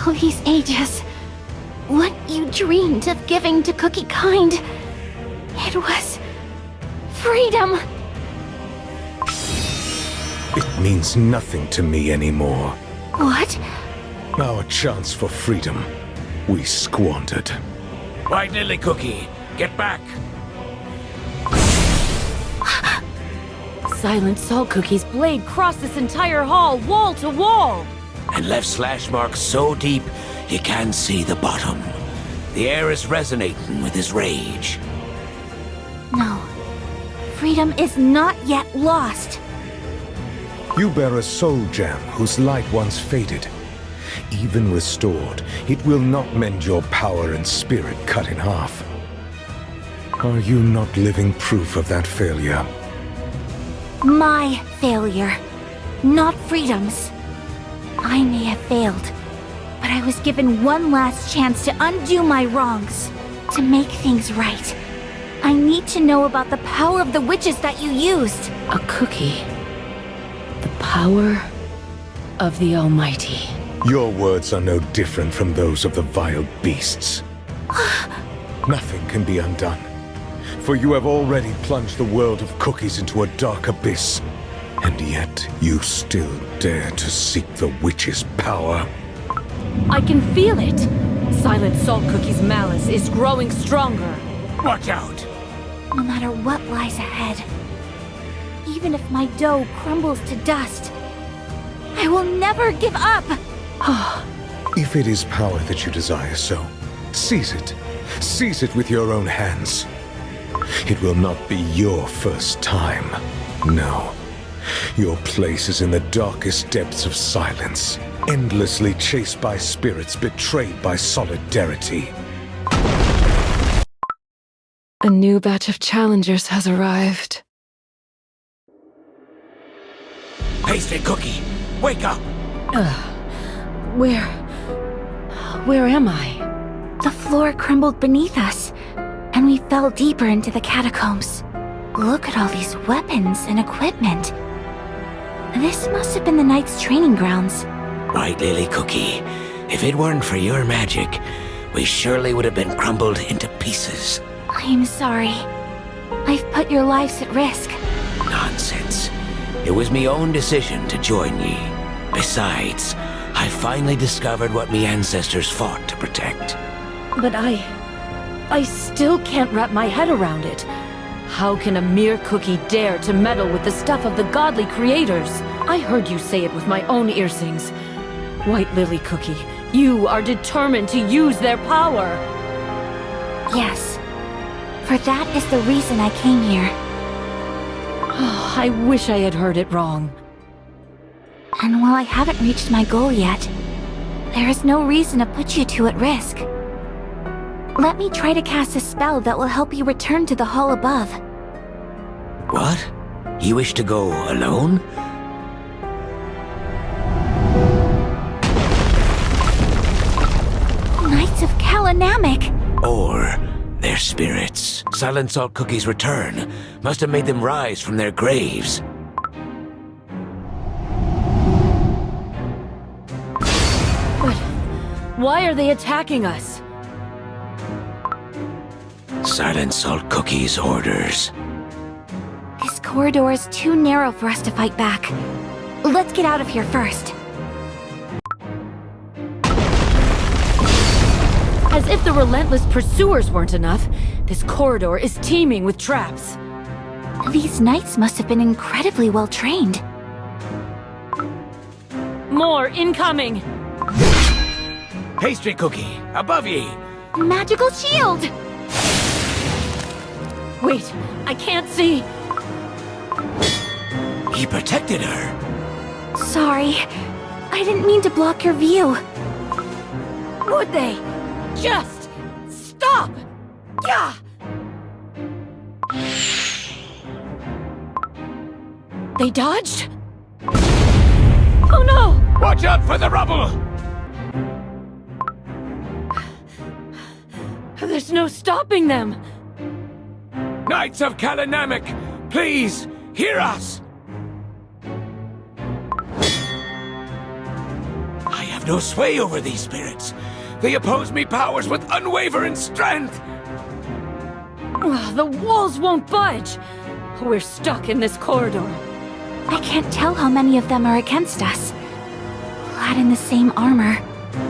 All these ages, what you dreamed of giving to Cookie Kind, it was freedom. It means nothing to me anymore. What? Our chance for freedom, we squandered. White Lily Cookie, get back! Silent Salt Cookie's blade crossed this entire hall, wall to wall! And left slash marks so deep, he can't see the bottom. The air is resonating with his rage. No. Freedom is not yet lost. You bear a soul gem whose light once faded. Even restored, it will not mend your power and spirit cut in half. Are you not living proof of that failure? My failure, not Freedom's. I may have failed, but I was given one last chance to undo my wrongs, to make things right. I need to know about the power of the witches that you used. A cookie. The power of the Almighty. Your words are no different from those of the vile beasts. Nothing can be undone, for you have already plunged the world of cookies into a dark abyss. And yet, you still dare to seek the witch's power. I can feel it! Silent Salt Cookie's malice is growing stronger. Watch out! No matter what lies ahead, even if my dough crumbles to dust, I will never give up! If it is power that you desire so, seize it. Seize it with your own hands. It will not be your first time. No. Your place is in the darkest depths of silence, endlessly chased by spirits betrayed by solidarity. A new batch of challengers has arrived. Pastry Cookie, wake up! Where am I? The floor crumbled beneath us, and we fell deeper into the catacombs. Look at all these weapons and equipment. This must have been the Knight's training grounds. White Lily Cookie, if it weren't for your magic, we surely would have been crumbled into pieces. I am sorry. I've put your lives at risk. Nonsense. It was me own decision to join ye. Besides, I finally discovered what me ancestors fought to protect. But I still can't wrap my head around it. How can a mere cookie dare to meddle with the stuff of the godly creators? I heard you say it with my own earsings. White Lily Cookie, you are determined to use their power. Yes. For that is the reason I came here. Oh, I wish I had heard it wrong. And while I haven't reached my goal yet, there is no reason to put you two at risk. Let me try to cast a spell that will help you return to the hall above. What? You wish to go alone? Knights of Kalanamic! Or their spirits. Silent Salt Cookie's return must have made them rise from their graves. But why are they attacking us? Silent Salt Cookie's orders. This corridor is too narrow for us to fight back. Let's get out of here first. As if the relentless pursuers weren't enough, this corridor is teeming with traps. These knights must have been incredibly well trained. More incoming! Pastry Cookie, above ye! Magical shield! Wait, I can't see! He protected her. Sorry. I didn't mean to block your view. Would they? Just stop! Yeah! They dodged? Oh no! Watch out for the rubble! There's no stopping them! Knights of Kalanamic, please, hear us! I have have no sway over these spirits. They oppose me powers with unwavering strength. Ugh, the walls won't budge. We're stuck in this corridor. I can't tell how many of them are against us. Clad in the same armor,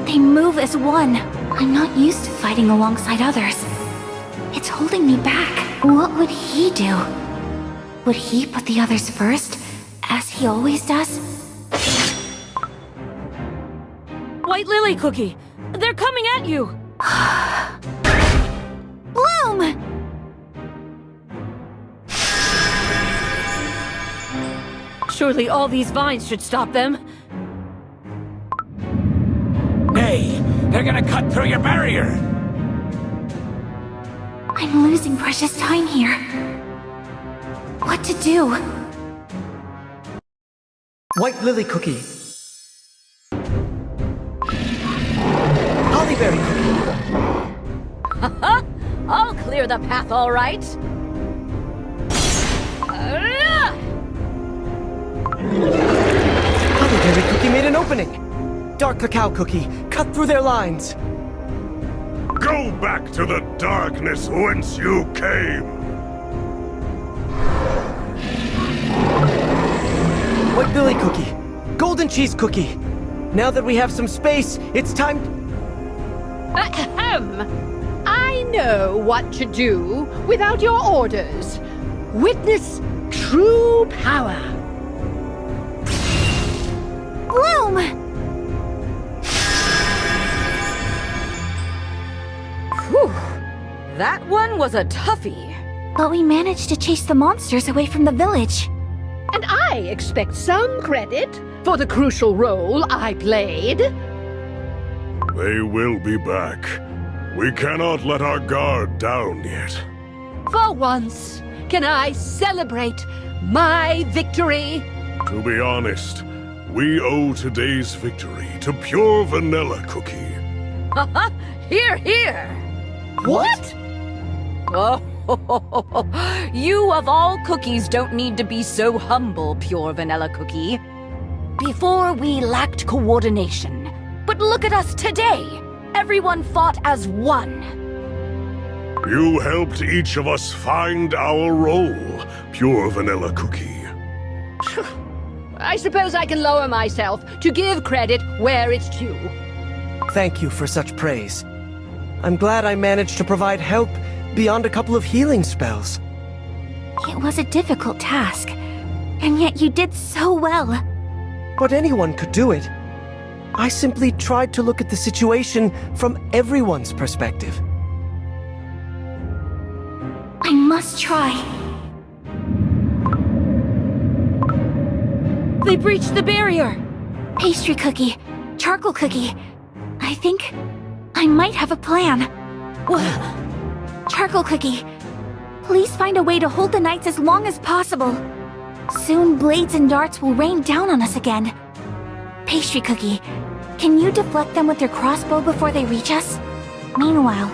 they move as one. I'm not used to fighting alongside others. It's holding me back. What would he do? Would he put the others first, as he always does? White Lily Cookie, they're coming at you! Bloom! Surely all these vines should stop them. Nay, they're gonna cut through your barrier. I'm losing precious time here. What to do? White Lily Cookie. Hollyberry Cookie. I'll clear the path, all right. Hollyberry Cookie made an opening. Dark Cacao Cookie, cut through their lines. Go back to the darkness whence you came! White Lily Cookie. Golden Cheese Cookie. Now that we have some space, it's time... Ahem. I know what to do without your orders. Witness true power. Bloom! Whew. That one was a toughie. But we managed to chase the monsters away from the village. And I expect some credit for the crucial role I played. They will be back. We cannot let our guard down yet. For once, can I celebrate my victory? To be honest, we owe today's victory to Pure Vanilla Cookie. Here, here! What? Oh, you of all cookies don't need to be so humble, Pure Vanilla Cookie. Before we lacked coordination. But look at us today! Everyone fought as one. You helped each of us find our role, Pure Vanilla Cookie. I suppose I can lower myself to give credit where it's due. Thank you for such praise. I'm glad I managed to provide help beyond a couple of healing spells. It was a difficult task, and yet you did so well. But anyone could do it. I simply tried to look at the situation from everyone's perspective. I must try. They breached the barrier! Pastry cookie, charcoal cookie. I think I might have a plan. Charcoal cookie, please find a way to hold the knights as long as possible. Soon blades and darts will rain down on us again. Pastry cookie, can you deflect them with your crossbow before they reach us? Meanwhile,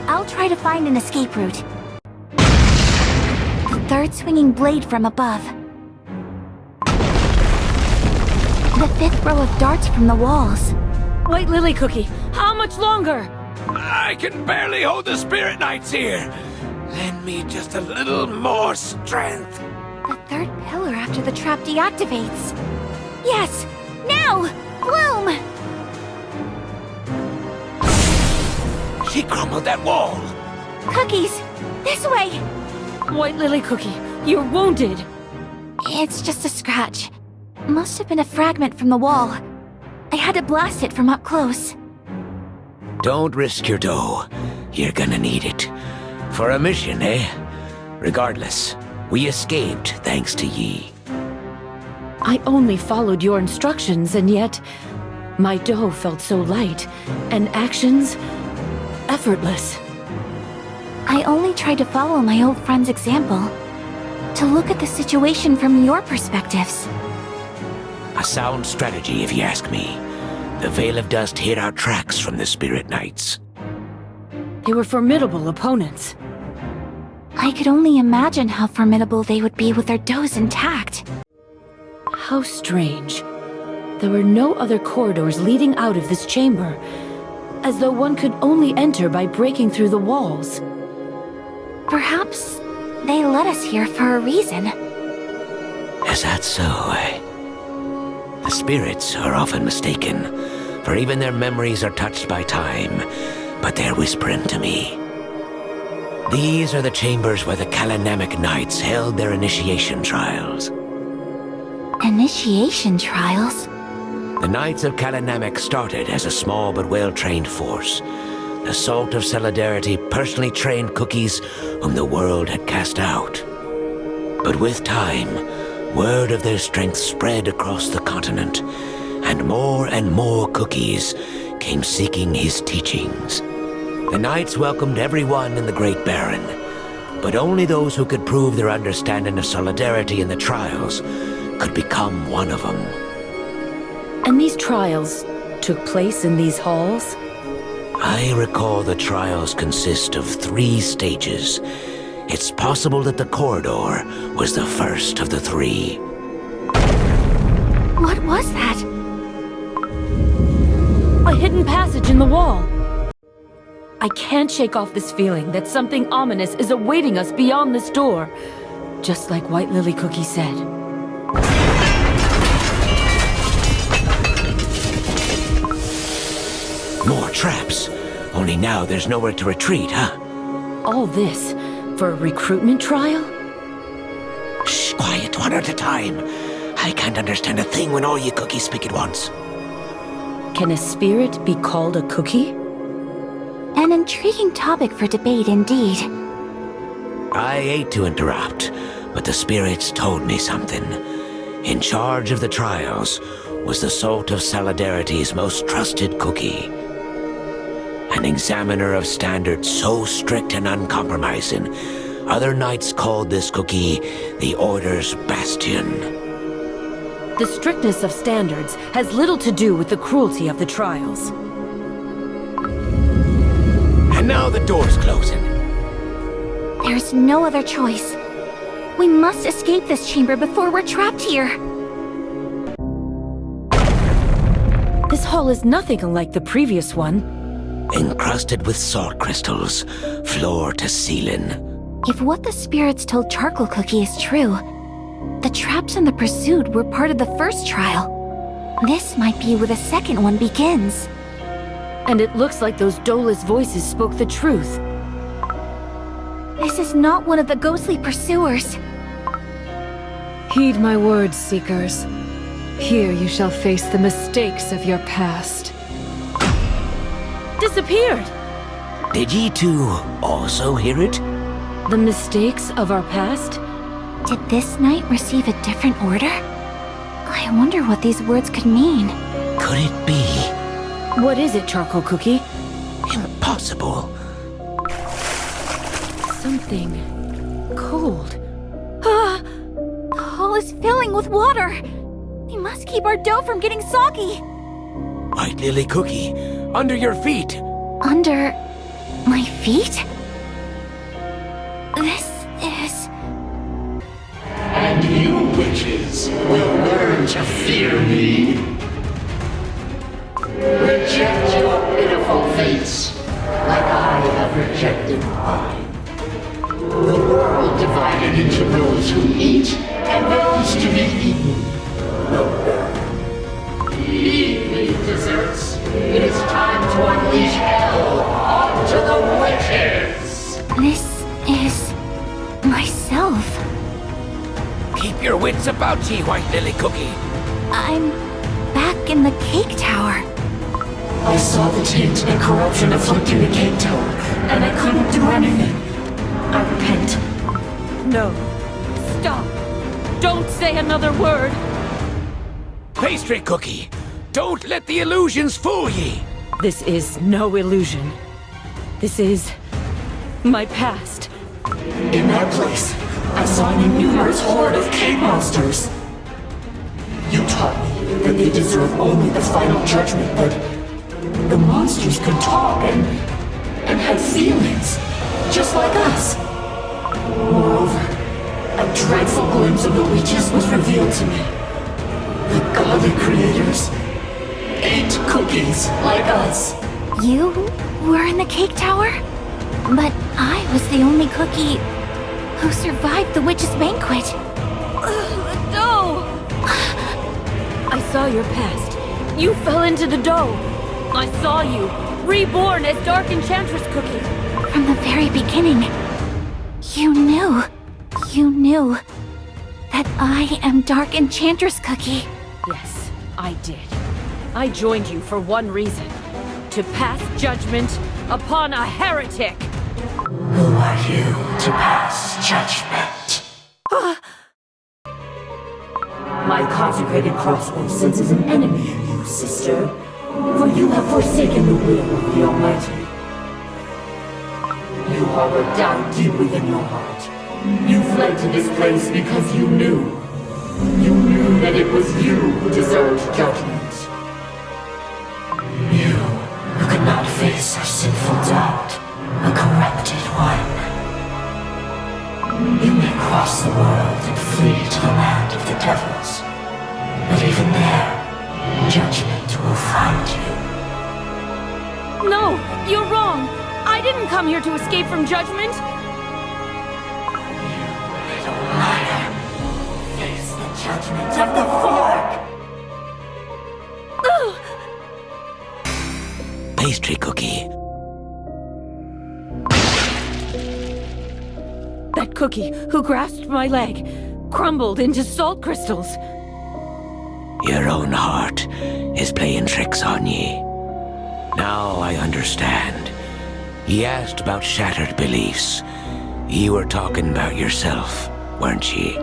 I'll try to find an escape route. The third swinging blade from above. The fifth row of darts from the walls. White Lily Cookie, how much longer? I can barely hold the Spirit Knights here. Lend me just a little more strength. The third pillar after the trap deactivates. Yes! Now! Bloom! She crumbled that wall. Cookies! This way! White Lily Cookie, you're wounded. It's just a scratch. Must have been a fragment from the wall. I had to blast it from up close. Don't risk your dough. You're gonna need it. For a mission, eh? Regardless, we escaped thanks to ye. I only followed your instructions, and yet my dough felt so light, and actions effortless. I only tried to follow my old friend's example. To look at the situation from your perspectives. A sound strategy, if you ask me. The Veil of Dust hid our tracks from the Spirit Knights. They were formidable opponents. I could only imagine how formidable they would be with their doughs intact. How strange. there were no other corridors leading out of this chamber, as though one could only enter by breaking through the walls. Perhaps they led us here for a reason. Is that so? The spirits are often mistaken, for even their memories are touched by time, but they're whispering to me. These are the chambers where the Kalanamic Knights held their initiation trials. Initiation trials? The Knights of Kalanamic started as a small but well-trained force. The Salt of Solidarity personally trained cookies whom the world had cast out. But with time, word of their strength spread across the continent, and more cookies came seeking his teachings. The Knights welcomed everyone in the Great Baron, but only those who could prove their understanding of Solidarity in the trials could become one of them. And these trials took place in these halls? I recall the trials consist of 3 stages. It's possible that the corridor was the first of the 3. What was that? A hidden passage in the wall. I can't shake off this feeling that something ominous is awaiting us beyond this door, just like White Lily Cookie said. More traps. Only now there's nowhere to retreat, huh? All this for a recruitment trial? Shh, quiet, one at a time. I can't understand a thing when all you cookies speak at once. Can a spirit be called a cookie? An intriguing topic for debate indeed. I hate to interrupt, but the spirits told me something. In charge of the trials was the Salt of Solidarity's most trusted cookie. An examiner of standards so strict and uncompromising, other knights called this cookie the Order's Bastion. The strictness of standards has little to do with the cruelty of the trials. And now the door's closing. There's no other choice. We must escape this chamber before we're trapped here. This hall is nothing unlike the previous one. Encrusted with salt crystals, floor to ceiling. If what the spirits told Charcoal Cookie is true, the traps in the pursuit were part of the first trial. This might be where the second one begins. And it looks like those Dola's voices spoke the truth. This is not one of the ghostly pursuers. Heed my words, Seekers. Here you shall face the mistakes of your past. Disappeared! Did ye two also hear it? The mistakes of our past? Did this knight receive a different order? I wonder what these words could mean. Could it be? What is it, Charcoal Cookie? Impossible. Something cold. Ah! The hall is filling with water. We must keep our dough from getting soggy. White Lily Cookie, under your feet. Under my feet? This is... And you witches will learn to fear me. Reject your pitiful fates, like I have rejected mine. The world divided into those who eat and those to be eaten. Eat me, desserts. It is time to unleash hell onto the witches. This is... myself. Keep your wits about ye, White Lily Cookie. I'm back in the cake tower. I saw the taint and corruption afflicting the cake tower, and I couldn't do anything. I repent. No. Stop. Don't say another word. Pastry Cookie, don't let the illusions fool ye. This is no illusion. This is my past. In their place, I saw an innumerous horde of cave monsters. You taught me that they deserve only the final judgment, but the monsters could talk and had feelings, just like us. Moreover, a dreadful glimpse of the witches was revealed to me. The godly creators ate cookies like us. You were in the cake tower? But I was the only cookie who survived the witch's banquet. The dough! I saw your past. You fell into the dough. I saw you, reborn as Dark Enchantress Cookie. From the very beginning, you knew that I am Dark Enchantress Cookie. Yes, I did. I joined you for one reason. To pass judgment upon a heretic. Who are you to pass judgment? My consecrated crossbow senses an enemy in you, sister. For you have forsaken the will of the Almighty. You harbor doubt deep within your heart. You fled to this place because you knew. You knew that it was you who deserved judgment. You who could not face our sinful doubt, a corrupted one. You may cross the world and flee to the land of the devils. But even there, judgment will find you. No, you're wrong. I didn't come here to escape from judgment. You little liar. Face the judgment of the fork! Pastry cookie. That cookie who grasped my leg crumbled into salt crystals. Your own heart is playing tricks on ye. Now I understand. Ye asked about shattered beliefs. Ye were talking about yourself, weren't ye?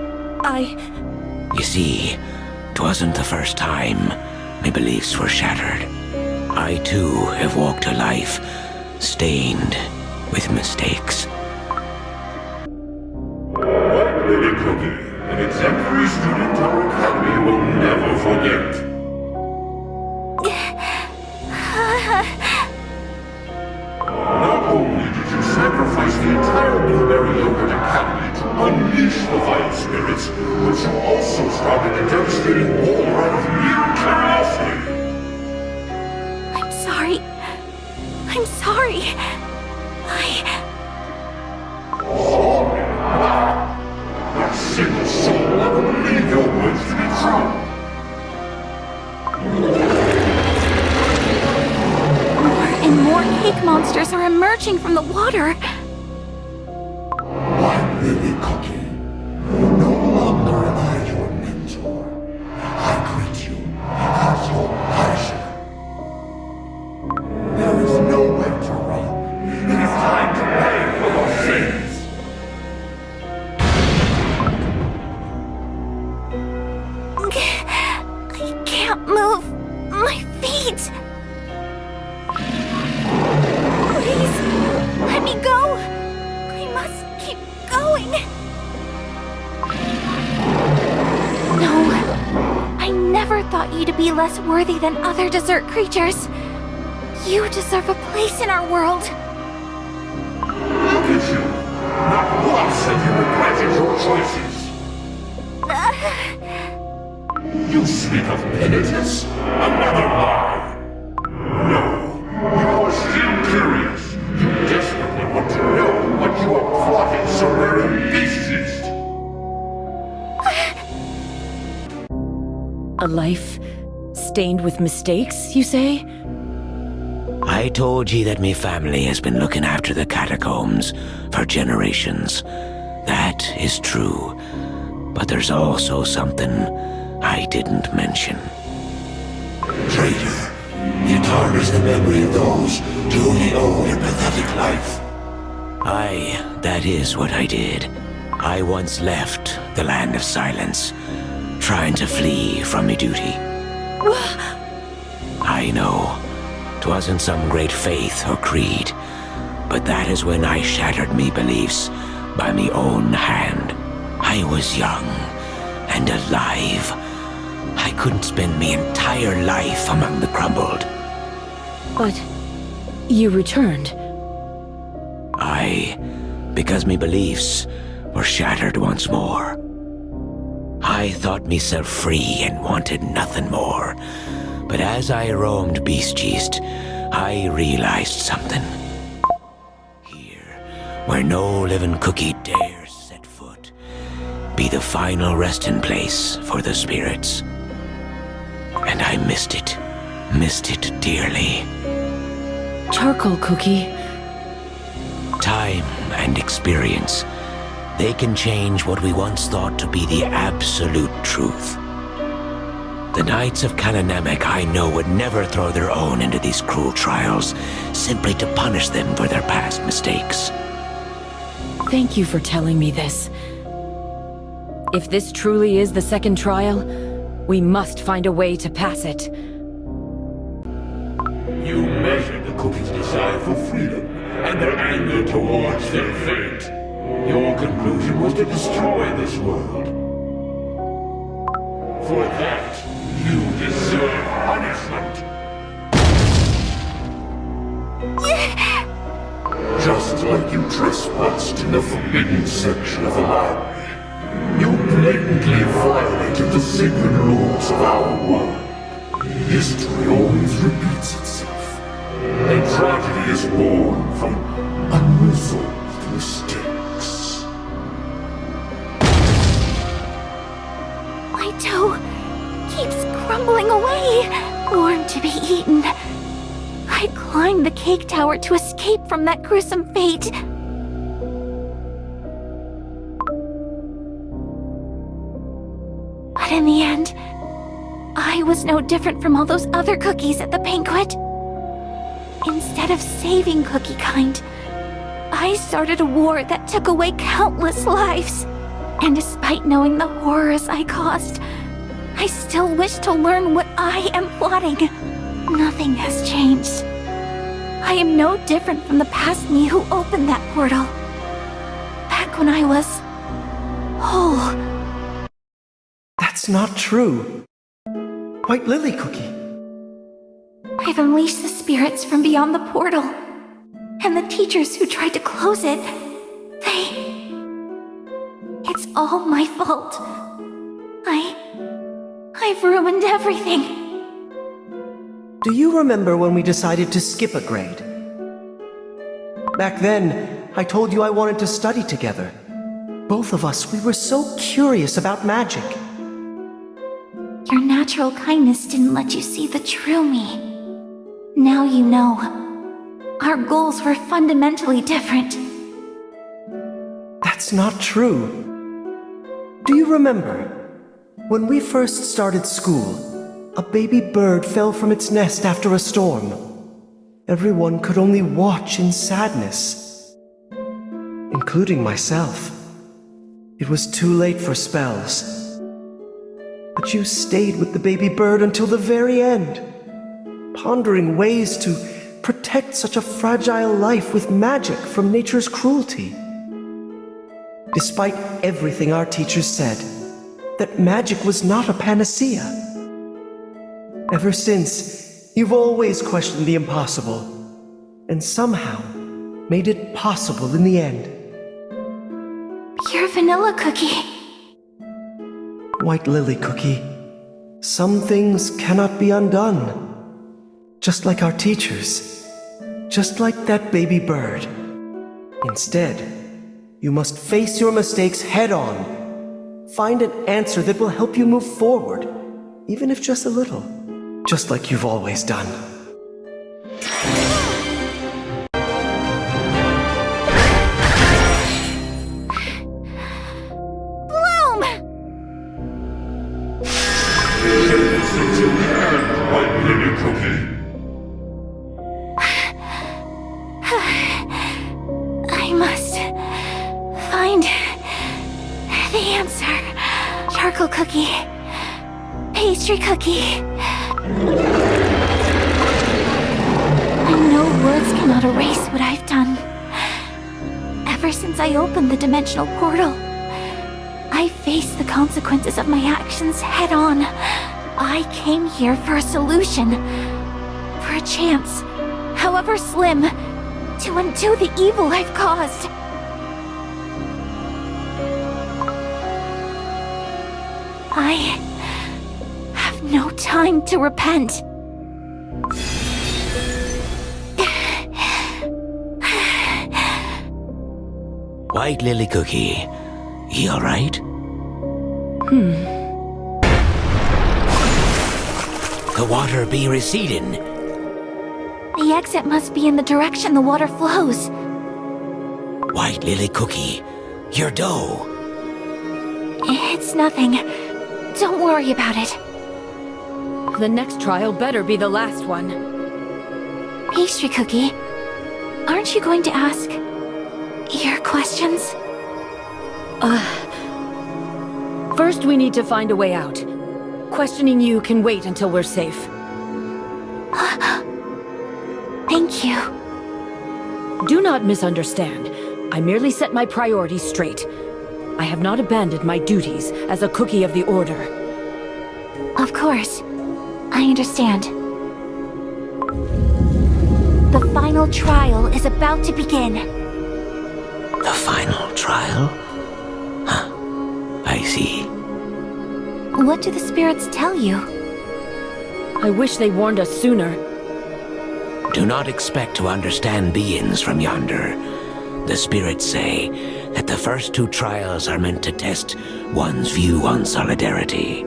You see, 'twasn't the first time my beliefs were shattered. I too have walked a life stained with mistakes. White Lady Cookie, an exemplary student our academy will never forget. Not only did you sacrifice the entire Blueberry Yogurt Academy to unleash the vile spirits, but you also started a devastating war out of mere curiosity. I'm sorry. I'm sorry. Sorry? Not a single soul will ever believe your words to be true. More and more cake monsters are emerging from the water. White Lily Cookie, no longer am I your mentor. I greet you as your pleasure. There is nowhere to run. It is time to pay for your sins. I can't move my feet. Please, let me go. I must keep going. No, I never thought you to be less worthy than other dessert creatures. You deserve a place in our world. Look at you. Not once have you regretted your choices. You speak of penitence? Another lie. No, you are still curious. You desperately want to know what you are plotting somewhere in Beast-Yeast. A life stained with mistakes, you say? I told ye that me family has been looking after the catacombs for generations. That is true. But there's also something I didn't mention. Traitor, you tarnish the memory of those to whom you owe your pathetic life. Aye, that is what I did. I once left the land of silence, trying to flee from me duty. I know, 'twasn't some great faith or creed, but that is when I shattered me beliefs by me own hand. I was young and alive. I couldn't spend me entire life among the crumbled. But you returned. Aye, because me beliefs were shattered once more. I thought myself free and wanted nothing more. But as I roamed Beast-Yeast, I realized something. Here, where no living cookie dares set foot, be the final resting place for the spirits. And I missed it dearly. Charcoal cookie. Time and experience, they can change what we once thought to be the absolute truth. The Knights of Kalanamek, I know, would never throw their own into these cruel trials, simply to punish them for their past mistakes. Thank you for telling me this. If this truly is the second trial, we must find a way to pass it. You measured the cookies' desire for freedom and their anger towards their fate. Your conclusion was to destroy this world. For that, you deserve punishment. Just like you trespassed in the forbidden section of the library, you blatantly violated the sacred laws of our world. History always repeats itself, and tragedy is born from unresolved mistakes. My dough keeps crumbling away, born to be eaten. I climbed the cake tower to escape from that gruesome fate. But in the end, I was no different from all those other cookies at the banquet. Instead of saving Cookie Kind, I started a war that took away countless lives. And despite knowing the horrors I caused, I still wish to learn what I am plotting. Nothing has changed. I am no different from the past me who opened that portal. Back when I was whole. That's not true. White Lily Cookie. I've unleashed the spirits from beyond the portal. And the teachers who tried to close it, It's all my fault. I've ruined everything. Do you remember when we decided to skip a grade? Back then, I told you I wanted to study together. Both of us, we were so curious about magic. Your natural kindness didn't let you see the true me. Now you know. Our goals were fundamentally different. That's not true. Do you remember? When we first started school, a baby bird fell from its nest after a storm. Everyone could only watch in sadness, including myself. It was too late for spells. But you stayed with the baby bird until the very end, pondering ways to protect such a fragile life with magic from nature's cruelty. Despite everything our teachers said, that magic was not a panacea. Ever since, you've always questioned the impossible, and somehow made it possible in the end. Pure vanilla cookie. White Lily Cookie, some things cannot be undone. Just like our teachers, just like that baby bird. Instead, you must face your mistakes head on. Find an answer that will help you move forward, even if just a little. Just like you've always done. Bloom! Since you can, White Lily Cookie. I must find the answer. Charcoal cookie. Pastry cookie. I know words cannot erase what I've done. Ever since I opened the dimensional portal, I faced the consequences of my actions head on. I came here for a solution. For a chance, however slim, to undo the evil I've caused. I have no time to repent. White Lily Cookie, you alright? The water be receding. The exit must be in the direction the water flows. White Lily Cookie, your dough. It's nothing. Don't worry about it. The next trial better be the last one. Pastry Cookie, aren't you going to ask your questions? First, we need to find a way out. Questioning you can wait until we're safe. Thank you. Do not misunderstand. I merely set my priorities straight. I have not abandoned my duties as a cookie of the Order. Of course. I understand. The final trial is about to begin. The final trial? Huh. I see. What do the spirits tell you? I wish they warned us sooner. Do not expect to understand beings from yonder. The spirits say that the first two trials are meant to test one's view on solidarity.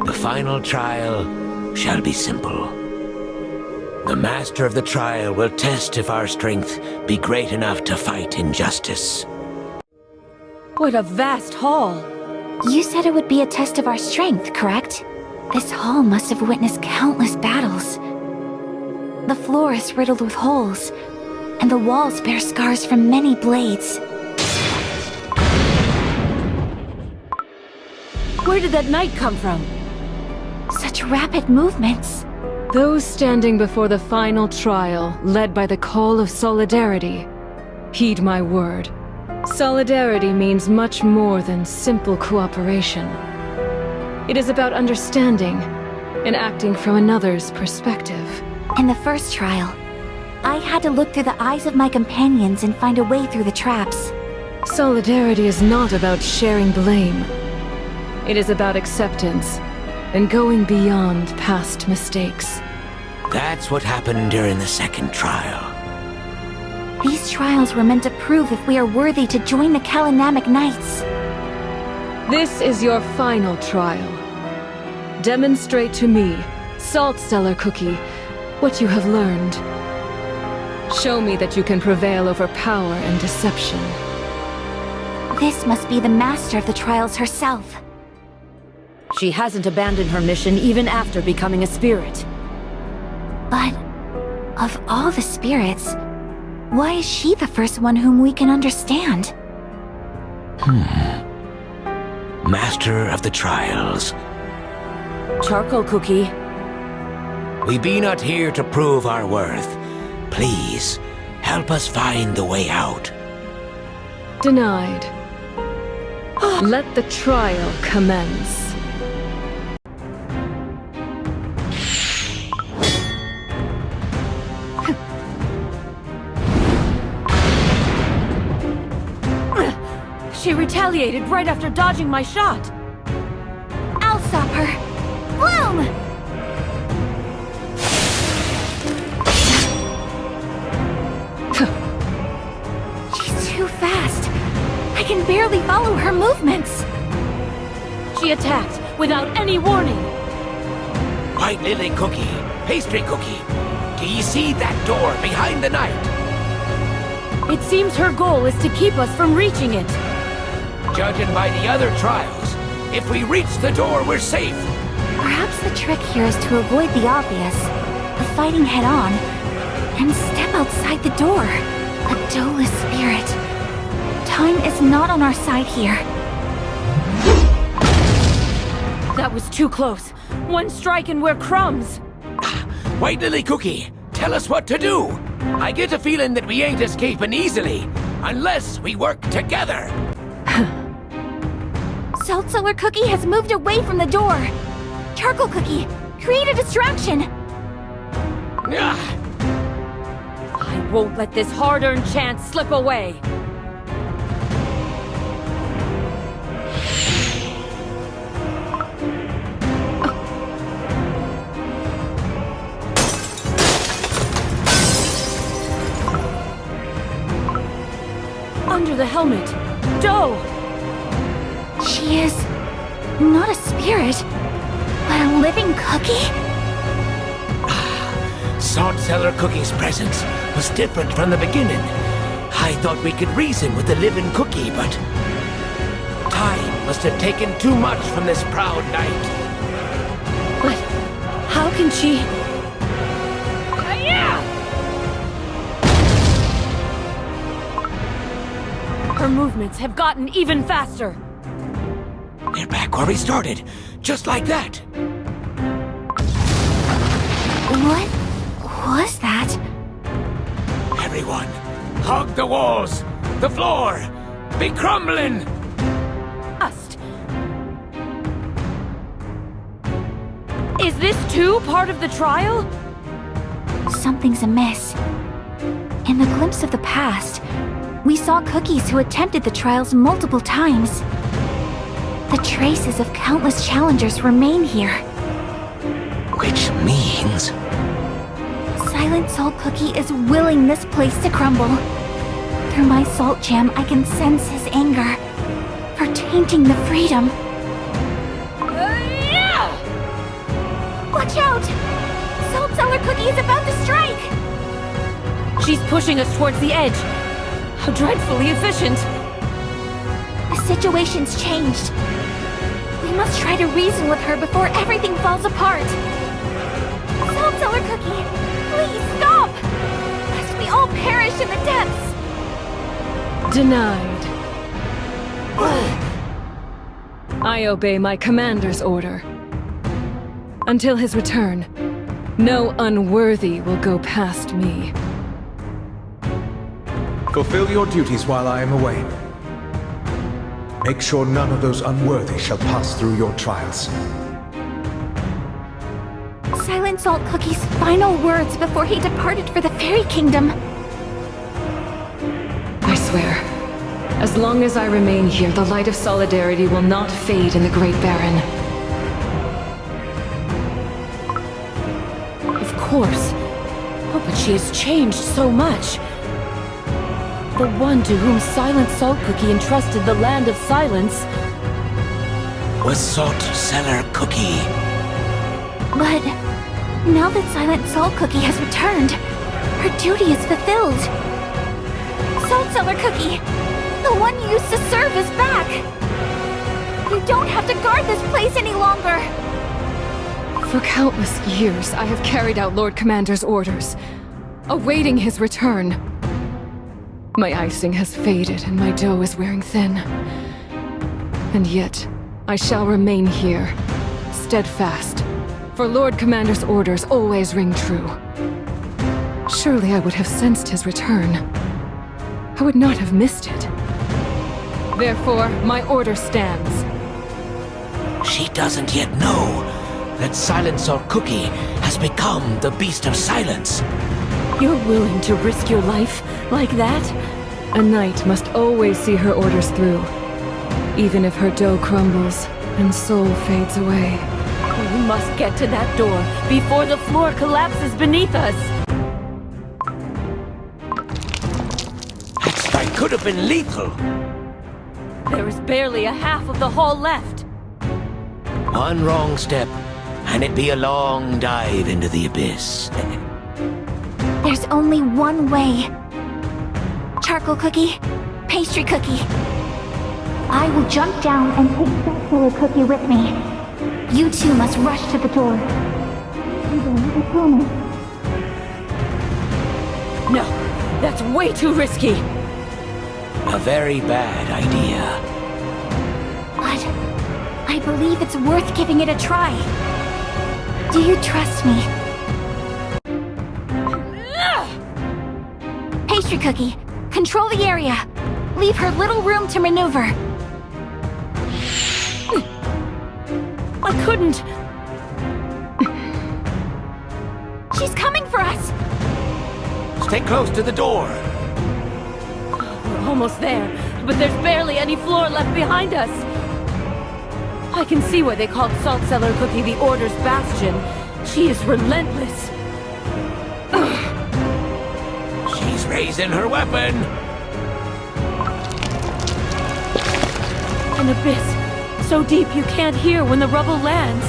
The final trial shall be simple. The master of the trial will test if our strength be great enough to fight injustice. What a vast hall! You said it would be a test of our strength, correct? This hall must have witnessed countless battles. The floor is riddled with holes, and the walls bear scars from many blades. Where did that knight come from? Such rapid movements. Those standing before the final trial, led by the call of solidarity. Heed my word. Solidarity means much more than simple cooperation. It is about understanding and acting from another's perspective. In the first trial, I had to look through the eyes of my companions and find a way through the traps. Solidarity is not about sharing blame. It is about acceptance and going beyond past mistakes. That's what happened during the second trial. These trials were meant to prove if we are worthy to join the Kalanamic Knights. This is your final trial. Demonstrate to me, Salt Cellar Cookie, what you have learned. Show me that you can prevail over power and deception. This must be the master of the trials herself. She hasn't abandoned her mission even after becoming a spirit. But of all the spirits, why is she the first one whom we can understand? Master of the trials. Charcoal Cookie. We be not here to prove our worth. Please, help us find the way out. Denied. Let the trial commence. She retaliated right after dodging my shot. I'll stop her. Bloom! She's too fast. I can barely follow her movements. She attacked without any warning. White Lily Cookie, Pastry Cookie, do you see that door behind the knight? It seems her goal is to keep us from reaching it. Judging by the other trials, if we reach the door, we're safe. Perhaps the trick here is to avoid the obvious, the fighting head-on, and step outside the door. A Dolus spirit. Time is not on our side here. That was too close. One strike and we're crumbs. White Lily Cookie, tell us what to do. I get a feeling that we ain't escaping easily, unless we work together. Salt Cellar Cookie has moved away from the door. Charcoal Cookie, create a distraction. I won't let this hard-earned chance slip away. Under the helmet. Doe! She is not a spirit, but a living cookie? Salt Cellar Cookie's presence was different from the beginning. I thought we could reason with the living cookie, but time must have taken too much from this proud knight. But how can she... Her movements have gotten even faster. They're back where we started, just like that. What was that? Everyone, hug the walls, the floor, be crumbling! Dust. Is this too part of the trial? Something's amiss. In the glimpse of the past, we saw cookies who attempted the trials multiple times. The traces of countless challengers remain here. Which means... Silent Salt Cookie is willing this place to crumble. Through my salt jam, I can sense his anger for tainting the freedom. Watch out! Salt Cellar Cookie is about to strike! She's pushing us towards the edge. How dreadfully efficient! The situation's changed. We must try to reason with her before everything falls apart. Salt Cellar Cookie, please stop! Lest we all perish in the depths! Denied. I obey my commander's order. Until his return, no unworthy will go past me. Fulfill your duties while I am away. Make sure none of those unworthy shall pass through your trials. Silent Salt Cookie's final words before he departed for the Fairy Kingdom. I swear, as long as I remain here, the light of solidarity will not fade in the Great Baron. Of course. Oh, but she has changed so much. The one to whom Silent Salt Cookie entrusted the Land of Silence was Salt Cellar Cookie. But now that Silent Salt Cookie has returned, her duty is fulfilled. Salt Cellar Cookie, the one you used to serve is back. You don't have to guard this place any longer. For countless years, I have carried out Lord Commander's orders, awaiting his return. My icing has faded and my dough is wearing thin. And yet, I shall remain here, steadfast, for Lord Commander's orders always ring true. Surely I would have sensed his return. I would not have missed it. Therefore, my order stands. She doesn't yet know that Silent Salt Cookie has become the Beast of Silence. You're willing to risk your life like that? A knight must always see her orders through, even if her dough crumbles and soul fades away. We must get to that door before the floor collapses beneath us. That strike could have been lethal. There is barely a half of the hall left. One wrong step, and it'd be a long dive into the abyss. There's only one way. Charcoal Cookie, Pastry Cookie. I will jump down and take Salt Cellar Cookie with me. You two must rush to the door. I promise. No, that's way too risky. A very bad idea. But I believe it's worth giving it a try. Do you trust me? Pastry Cookie, control the area. Leave her little room to maneuver. I couldn't. She's coming for us. Stay close to the door. We're almost there, but there's barely any floor left behind us. I can see why they called Salt Cellar Cookie the Order's Bastion. She is relentless. She's raising her weapon. An abyss, so deep you can't hear when the rubble lands.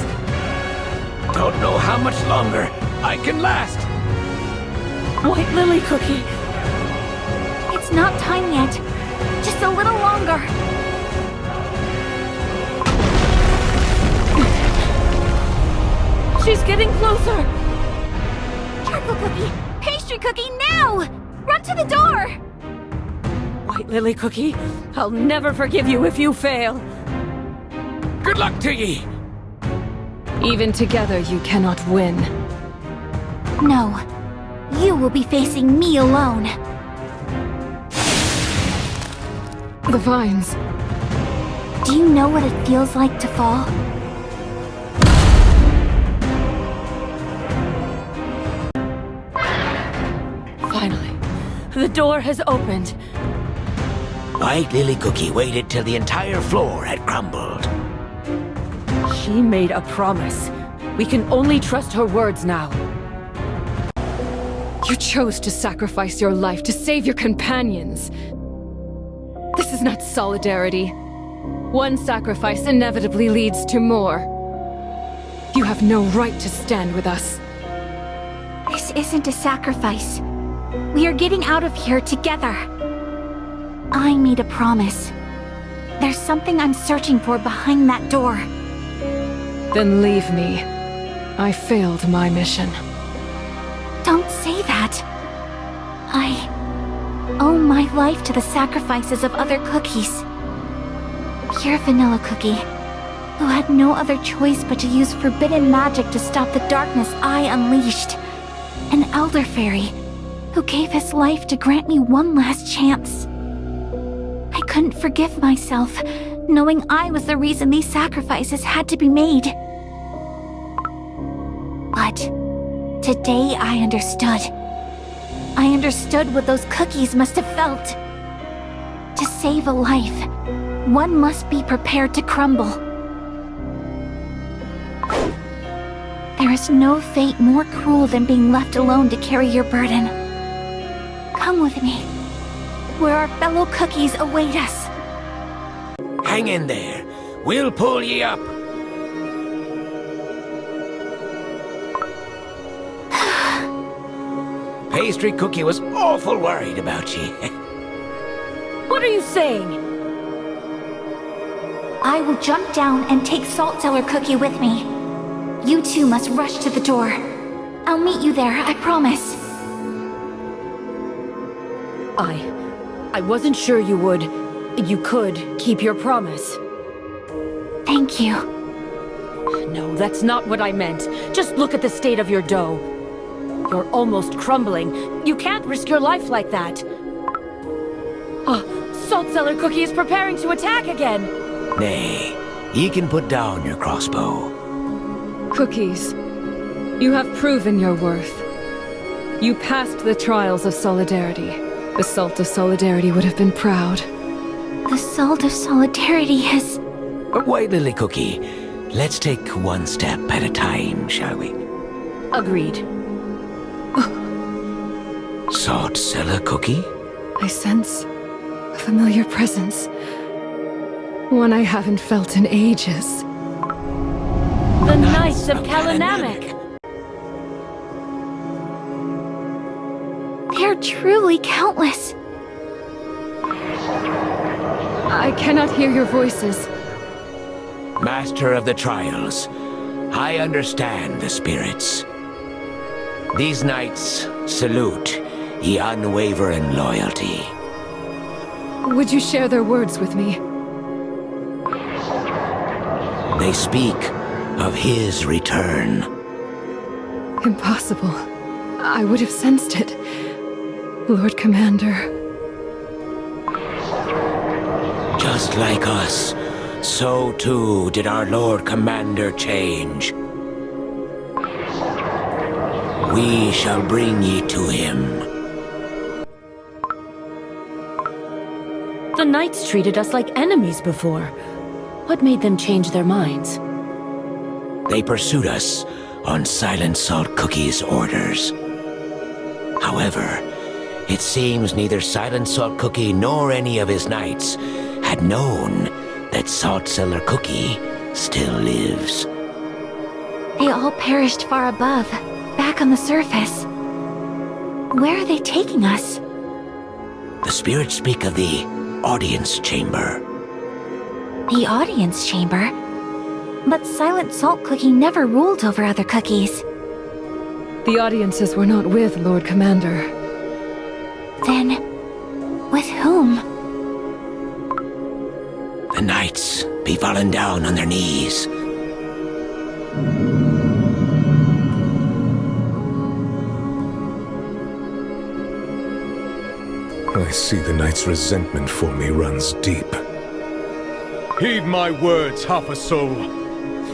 Don't know how much longer I can last. White Lily Cookie, It's not time yet. Just a little longer. she's getting closer. Charcoal Cookie! Pastry Cookie, now! Run to the door! White Lily Cookie, I'll never forgive you if you fail. Good luck to ye! Even together, you cannot win. No. You will be facing me alone. The vines. Do you know what it feels like to fall? Finally, the door has opened. White Lily Cookie waited till the entire floor had crumbled. She made a promise. We can only trust her words now. You chose to sacrifice your life to save your companions. This is not solidarity. One sacrifice inevitably leads to more. You have no right to stand with us. This isn't a sacrifice. We are getting out of here together. I made a promise. There's something I'm searching for behind that door. Then leave me. I failed my mission. Don't say that. I owe my life to the sacrifices of other cookies. Pure vanilla cookie, who had no other choice but to use forbidden magic to stop the darkness I unleashed. An elder fairy, who gave his life to grant me one last chance. I couldn't forgive myself, knowing I was the reason these sacrifices had to be made. But today I understood. I understood what those cookies must have felt. To save a life, one must be prepared to crumble. There is no fate more cruel than being left alone to carry your burden. Come with me, where our fellow cookies await us. Hang in there. We'll pull ye up. Pastry Cookie was awful worried about ye. What are you saying? I will jump down and take Salt Cellar Cookie with me. You two must rush to the door. I'll meet you there, I promise. I wasn't sure you could keep your promise. Thank you. No, that's not what I meant. Just look at the state of your dough. You're almost crumbling. You can't risk your life like that. Salt Cellar Cookie is preparing to attack again. Nay, ye can put down your crossbow. Cookies, you have proven your worth. You passed the trials of solidarity. The Salt of Solidarity would have been proud. The Salt of Solidarity has... White Lily Cookie, let's take one step at a time, shall we? Agreed. Salt Cellar Cookie? I sense a familiar presence. One I haven't felt in ages. The Knights of Kalanamek! They're truly countless. I cannot hear your voices. Master of the Trials, I understand the spirits. These knights salute ye unwavering loyalty. Would you share their words with me? They speak of his return. Impossible. I would have sensed it. Lord Commander. Just like us, so too did our Lord Commander change. We shall bring ye to him. The Knights treated us like enemies before. What made them change their minds? They pursued us on Silent Salt Cookie's orders. However, it seems neither Silent Salt Cookie nor any of his knights had known that Salt Cellar Cookie still lives. They all perished far above, back on the surface. Where are they taking us? The spirits speak of the audience chamber. The audience chamber? But Silent Salt Cookie never ruled over other cookies. The audiences were not with Lord Commander. Then, with whom? The knights be fallen down on their knees. I see the knight's resentment for me runs deep. Heed my words, half a soul.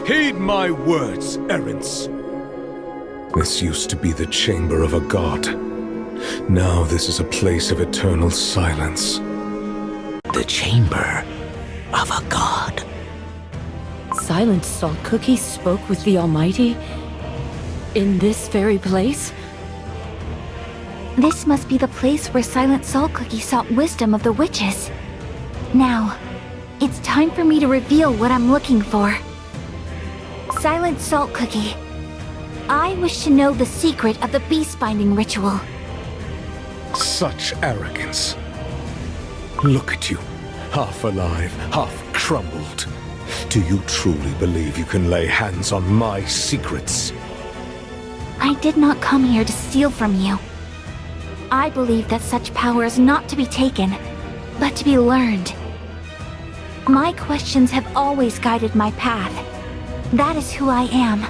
Heed my words, errants. This used to be the chamber of a god. Now this is a place of eternal silence. The chamber of a god. Silent Salt Cookie spoke with the Almighty? In this very place? This must be the place where Silent Salt Cookie sought wisdom of the witches. Now, it's time for me to reveal what I'm looking for. Silent Salt Cookie, I wish to know the secret of the beast-binding ritual. Such arrogance. Look at you, half alive, half crumbled. Do you truly believe you can lay hands on my secrets? I did not come here to steal from you. I believe that such power is not to be taken, but to be learned. My questions have always guided my path. That is who I am.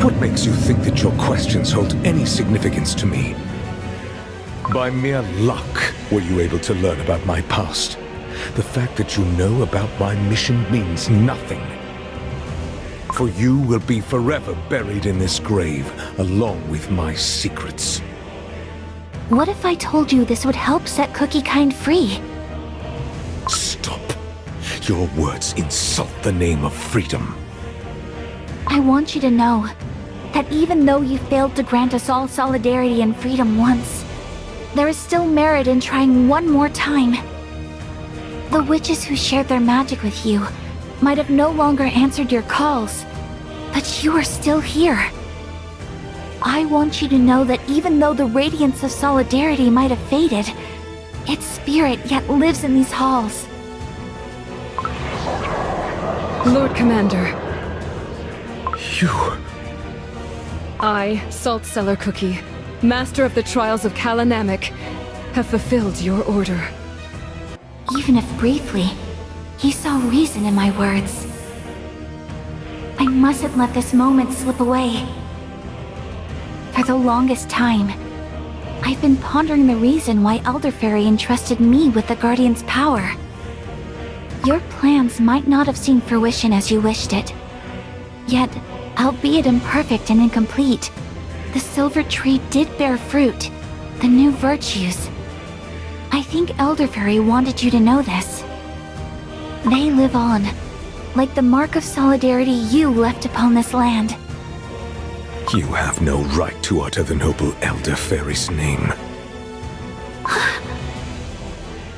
What makes you think that your questions hold any significance to me? By mere luck were you able to learn about my past. The fact that you know about my mission means nothing. For you will be forever buried in this grave, along with my secrets. What if I told you this would help set Cookie Kind free? Stop. Your words insult the name of freedom. I want you to know that even though you failed to grant us all solidarity and freedom once, there is still merit in trying one more time. The witches who shared their magic with you might have no longer answered your calls, but you are still here. I want you to know that even though the radiance of solidarity might have faded, its spirit yet lives in these halls. Lord Commander, You... I, Salt Cellar Cookie, Master of the Trials of Kalanamek, have fulfilled your order. Even if briefly, you saw reason in my words. I mustn't let this moment slip away. For the longest time, I've been pondering the reason why Elder Fairy entrusted me with the Guardian's power. Your plans might not have seen fruition as you wished it. Yet, albeit imperfect and incomplete, the silver tree did bear fruit, the new virtues. I think Elder Fairy wanted you to know this. They live on, like the mark of solidarity you left upon this land. You have no right to utter the noble Elder Fairy's name.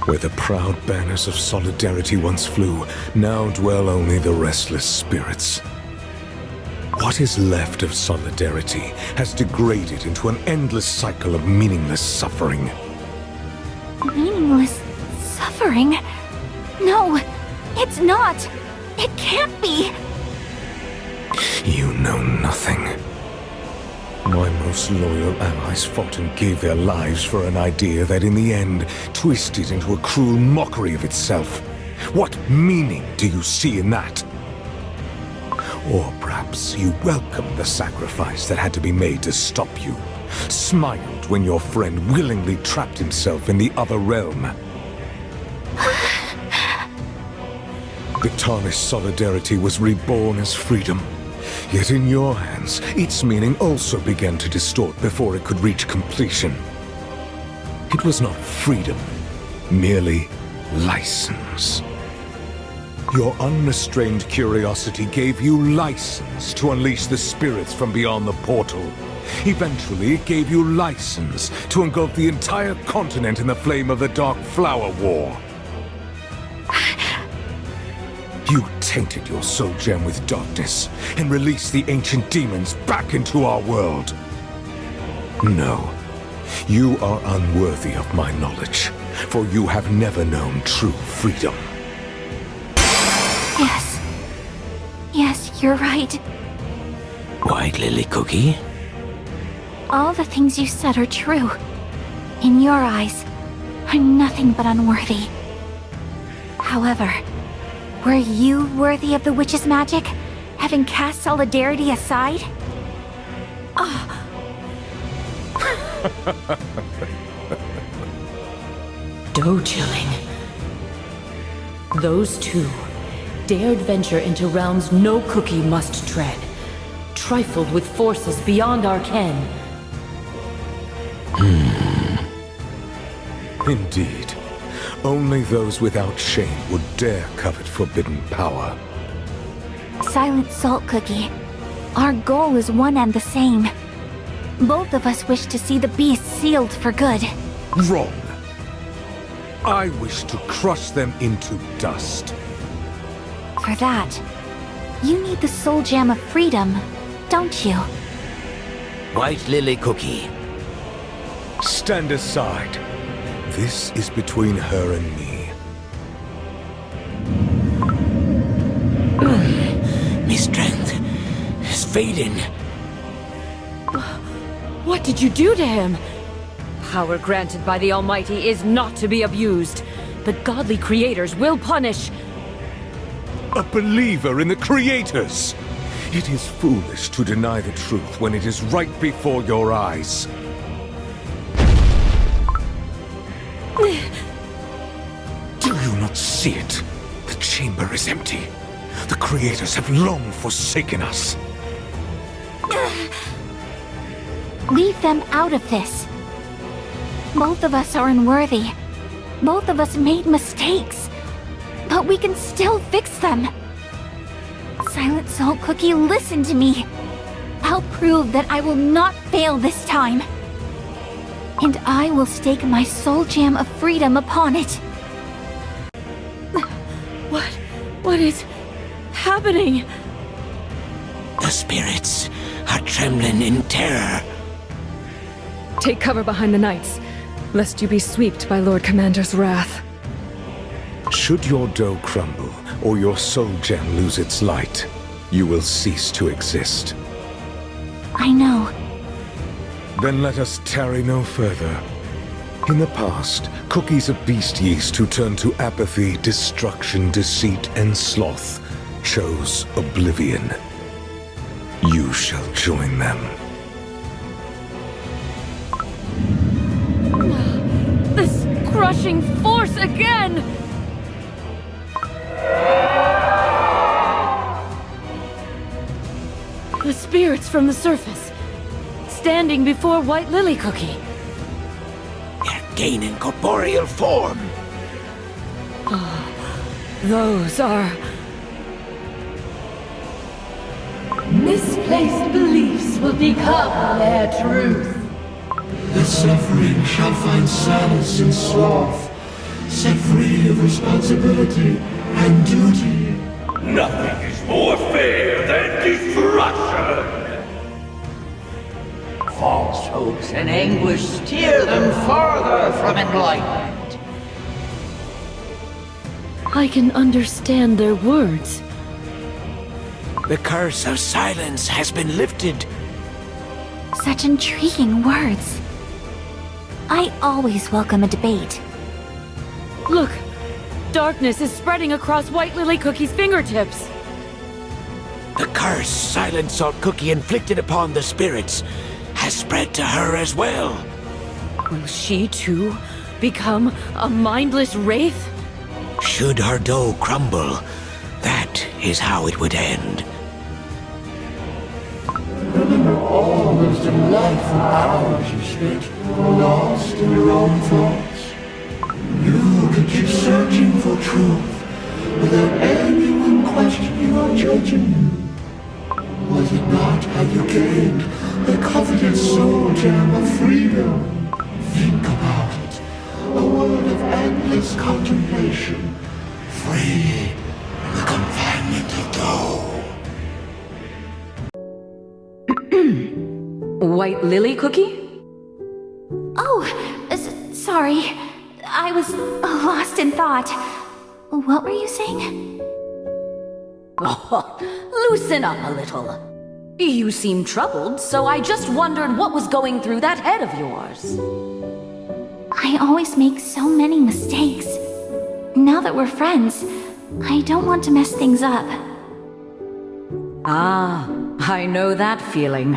Where the proud banners of solidarity once flew, now dwell only the restless spirits. What is left of solidarity has degraded into an endless cycle of meaningless suffering. Meaningless suffering? No, it's not! It can't be! You know nothing. My most loyal allies fought and gave their lives for an idea that in the end twisted into a cruel mockery of itself. What meaning do you see in that? Or perhaps you welcomed the sacrifice that had to be made to stop you, smiled when your friend willingly trapped himself in the other realm. The tarnished solidarity was reborn as freedom. Yet in your hands, its meaning also began to distort before it could reach completion. It was not freedom, merely license. Your unrestrained curiosity gave you license to unleash the spirits from beyond the portal. Eventually, it gave you license to engulf the entire continent in the flame of the Dark Flower War. You tainted your soul gem with darkness and released the ancient demons back into our world. No, you are unworthy of my knowledge, for you have never known true freedom. Yes. Yes, you're right. White Lily Cookie? All the things you said are true. In your eyes, I'm nothing but unworthy. However, were you worthy of the witch's magic, having cast solidarity aside? Doe-chilling. Those two dared venture into realms no cookie must tread, trifled with forces beyond our ken. Indeed. Only those without shame would dare covet forbidden power. Silent Salt Cookie, our goal is one and the same. Both of us wish to see the beast sealed for good. Wrong. I wish to crush them into dust. For that, you need the soul gem of freedom, don't you? White Lily Cookie. Stand aside. This is between her and me. My strength is fading. What did you do to him? Power granted by the Almighty is not to be abused. The godly creators will punish. A believer in the creators! It is foolish to deny the truth when it is right before your eyes. Do you not see it? The chamber is empty. The creators have long forsaken us. Leave them out of this. Both of us are unworthy. Both of us made mistakes. But we can still fix them. Silent Salt Cookie, listen to me. I'll prove that I will not fail this time. And I will stake my soul gem of freedom upon it. What is happening? The spirits are trembling in terror. Take cover behind the knights, lest you be swept by Lord Commander's wrath. Should your dough crumble, or your soul gem lose its light, you will cease to exist. I know. Then let us tarry no further. In the past, cookies of Beast-Yeast who turned to apathy, destruction, deceit, and sloth chose oblivion. You shall join them. This crushing force again! The spirits from the surface, standing before White Lily Cookie. They're gaining corporeal form. Those are... Misplaced beliefs will become their truth. The suffering shall find solace in sloth, set free of responsibility and duty. Nothing is more fair than destruction! False hopes and anguish steer them farther from enlightenment. I can understand their words. The curse of silence has been lifted. Such intriguing words. I always welcome a debate. Look! Darkness is spreading across White Lily Cookie's fingertips. The curse Silent Salt Cookie inflicted upon the spirits has spread to her as well. Will she too become a mindless wraith? Should her dough crumble, that is how it would end. Remember all those delightful hours you spent lost in your own thoughts. You could keep searching for truth without anyone questioning or judging you. Was it not how you gained the coveted soul gem of freedom? Think about it. A world of endless contemplation. Free from the confinement of dough. White lily cookie? Oh, sorry. I was lost in thought. What were you saying? Oh, loosen up a little. You seem troubled, so I just wondered what was going through that head of yours. I always make so many mistakes. Now that we're friends, I don't want to mess things up. Ah, I know that feeling.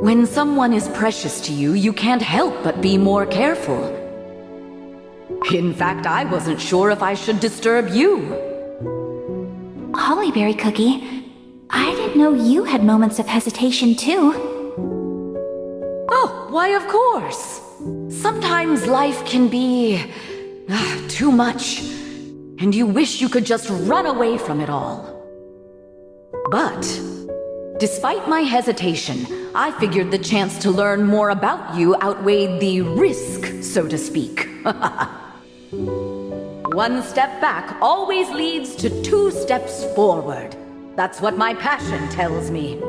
When someone is precious to you, you can't help but be more careful. In fact, I wasn't sure if I should disturb you. Hollyberry Cookie, I didn't know you had moments of hesitation too. Oh, why of course. Sometimes life can be too much, and you wish you could just run away from it all. But despite my hesitation, I figured the chance to learn more about you outweighed the risk, so to speak. One step back always leads to 2 steps forward. That's what my passion tells me.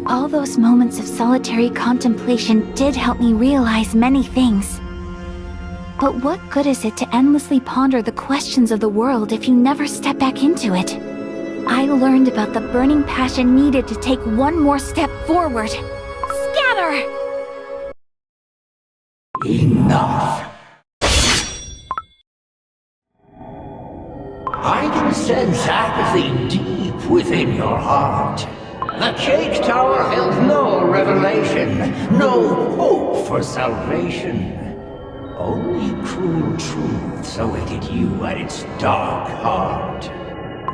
All those moments of solitary contemplation did help me realize many things. But what good is it to endlessly ponder the questions of the world if you never step back into it? I learned about the burning passion needed to take one more step forward. Scatter! Enough. I can sense apathy deep within your heart. The Cake Tower held no revelation, no hope for salvation. Only cruel truths awaited you at its dark heart.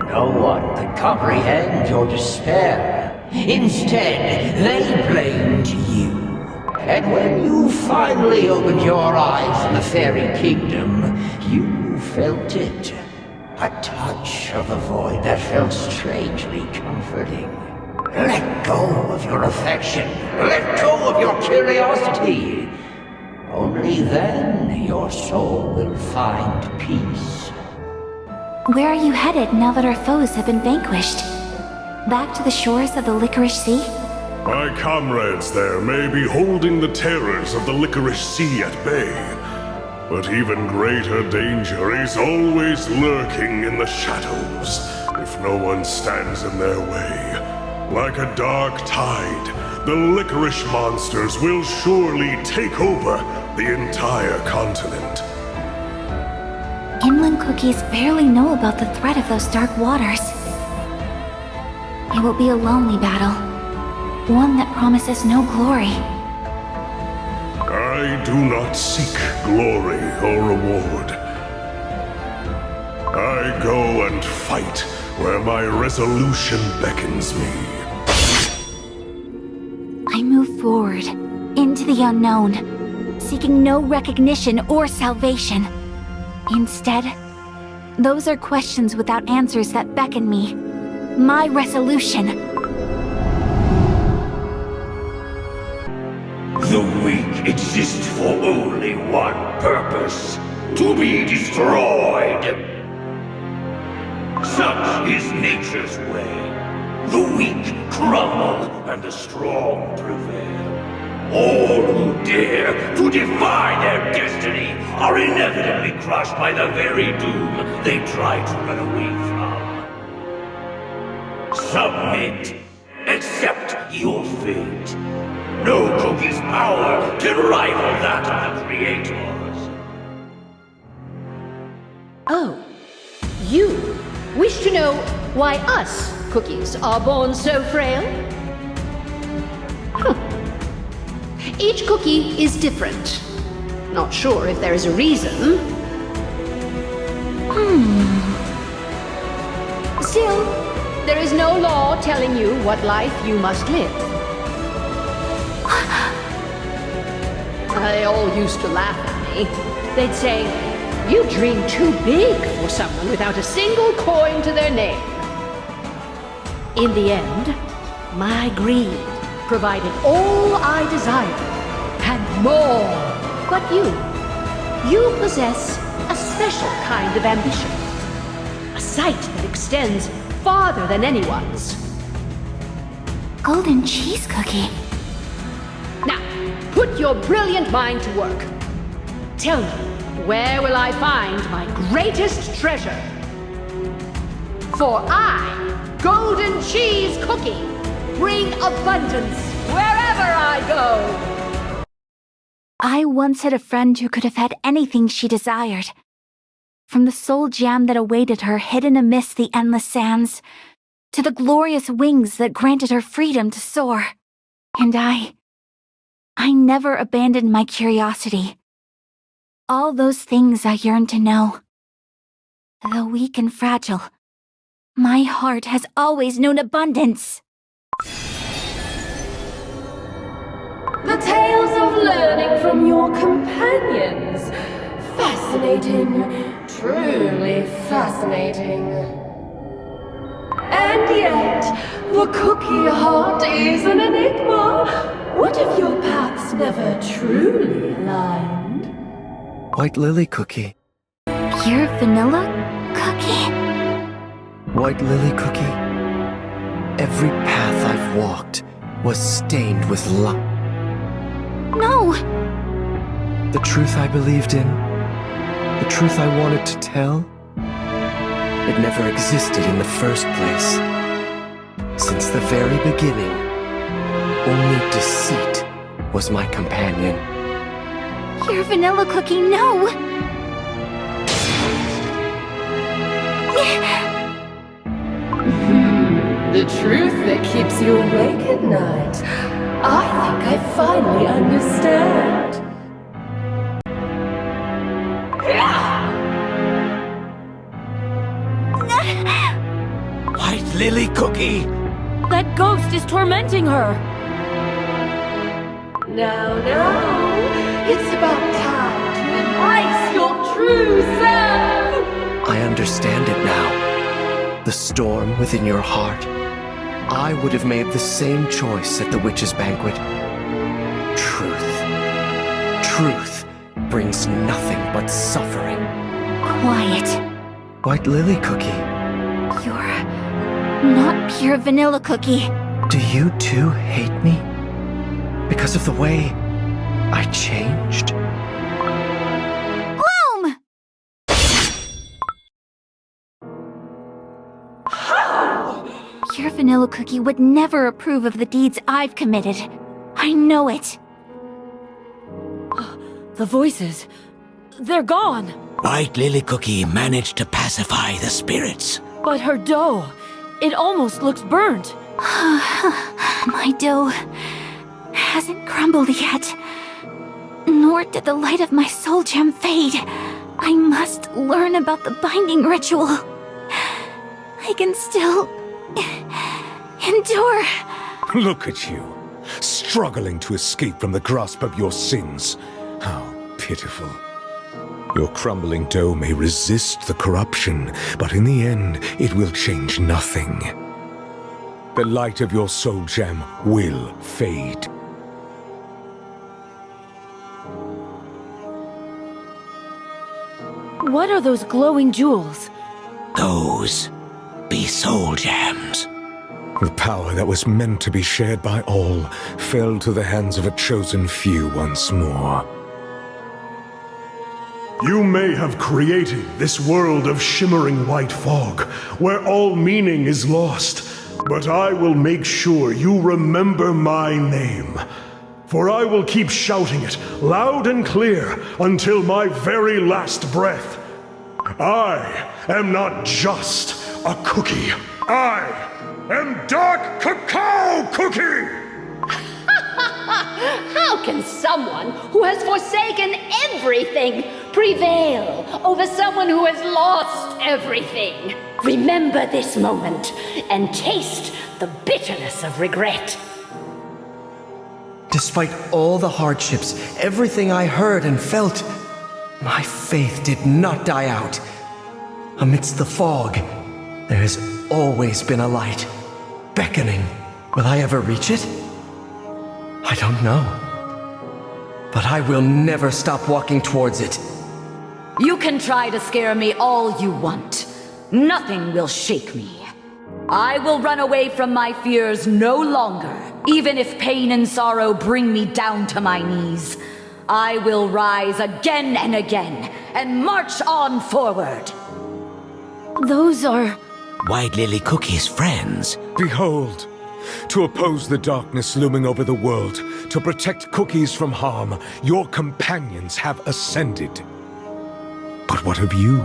No one could comprehend your despair. Instead, they blamed you. And when you finally opened your eyes in the fairy kingdom, you felt it. A touch of the void that felt strangely comforting. Let go of your affection. Let go of your curiosity. Only then your soul will find peace. Where are you headed now that our foes have been vanquished? Back to the shores of the Licorice Sea? My comrades there may be holding the terrors of the Licorice Sea at bay, but even greater danger is always lurking in the shadows if no one stands in their way. Like a dark tide, the licorice monsters will surely take over the entire continent. Inland cookies barely know about the threat of those dark waters. It will be a lonely battle. One that promises no glory. I do not seek glory or reward. I go and fight where my resolution beckons me. I move forward, into the unknown, seeking no recognition or salvation. Instead, those are questions without answers that beckon me. My resolution. The weak exist for only one purpose: to be destroyed. Such is nature's way. The weak crumble and the strong prevail. All who dare to defy their destiny are inevitably crushed by the very doom they try to run away from. Submit. Accept your fate. No cookie's power can rival that of the creators. Oh, you wish to know why us cookies are born so frail? Each cookie is different. Not sure if there is a reason. Still, there is no law telling you what life you must live. They all used to laugh at me. They'd say, "You dream too big for someone without a single coin to their name." In the end, my greed provided all I desired, and more. But you possess a special kind of ambition. A sight that extends farther than anyone's. Golden cheese cookie. Now, put your brilliant mind to work. Tell me, where will I find my greatest treasure? For I, Golden Cheese Cookie, bring abundance wherever I go. I once had a friend who could have had anything she desired. From the soul gem that awaited her hidden amidst the endless sands, to the glorious wings that granted her freedom to soar. And I never abandoned my curiosity. All those things I yearned to know. Though weak and fragile, my heart has always known abundance. The tales of learning from your companions. Fascinating. Truly fascinating. And yet, the cookie heart is an enigma. What if your paths never truly aligned? White lily cookie. Pure vanilla cookie? White lily cookie. Every path I've walked was stained with love. No! The truth I believed in, the truth I wanted to tell, it never existed in the first place. Since the very beginning, only deceit was my companion. Pure vanilla cookie, no! The truth that keeps you awake at night. I think I finally understand. White lily cookie! That ghost is tormenting her! Now, it's about time to embrace your true self! I understand it now. The storm within your heart. I would have made the same choice at the witch's banquet. Truth. Truth brings nothing but suffering. Quiet. White lily cookie. You're not pure vanilla cookie. Do you too hate me? Because of the way I changed? Bloom! Pure vanilla cookie would never approve of the deeds I've committed. I know it. The voices. They're gone. White lily cookie managed to pacify the spirits. But her dough, it almost looks burnt. My dough hasn't crumbled yet. Nor did the light of my soul gem fade. I must learn about the binding ritual. I can still endure. Look at you, struggling to escape from the grasp of your sins. How pitiful. Your crumbling dough may resist the corruption, but in the end, it will change nothing. The light of your soul gem will fade. What are those glowing jewels? Those be soul gems. The power that was meant to be shared by all fell to the hands of a chosen few once more. You may have created this world of shimmering white fog, where all meaning is lost, but I will make sure you remember my name. For I will keep shouting it, loud and clear, until my very last breath. I am not just a cookie. I am Dark Cacao Cookie! How can someone who has forsaken everything prevail over someone who has lost everything? Remember this moment and taste the bitterness of regret. Despite all the hardships, everything I heard and felt, my faith did not die out. Amidst the fog, there has always been a light. beckoning. Will I ever reach it? I don't know. But I will never stop walking towards it. You can try to scare me all you want. Nothing will shake me. I will run away from my fears no longer, even if pain and sorrow bring me down to my knees. I will rise again and again, and march on forward. Those are... White Lily Cookie's friends. Behold! To oppose the darkness looming over the world, to protect cookies from harm, your companions have ascended. But what of you?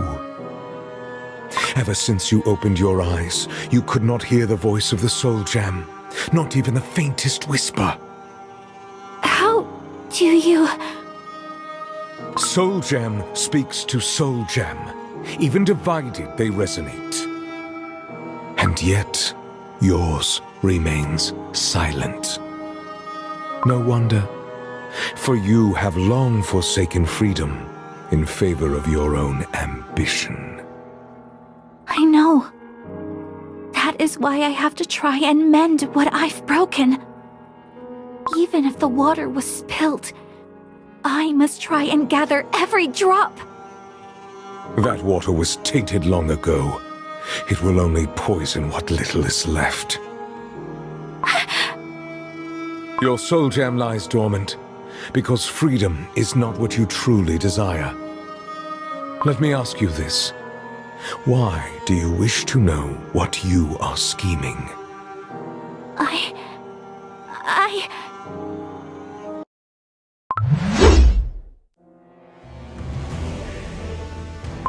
Ever since you opened your eyes, you could not hear the voice of the Soul Gem, not even the faintest whisper. How do you... Soul Gem speaks to Soul Gem. Even divided, they resonate. And yet, yours remains silent. No wonder, for you have long forsaken freedom in favor of your own ambition. I know. That is why I have to try and mend what I've broken. Even if the water was spilled, I must try and gather every drop. That water was tainted long ago. It will only poison what little is left. Your soul gem lies dormant, because freedom is not what you truly desire. Let me ask you this. Why do you wish to know what you are scheming?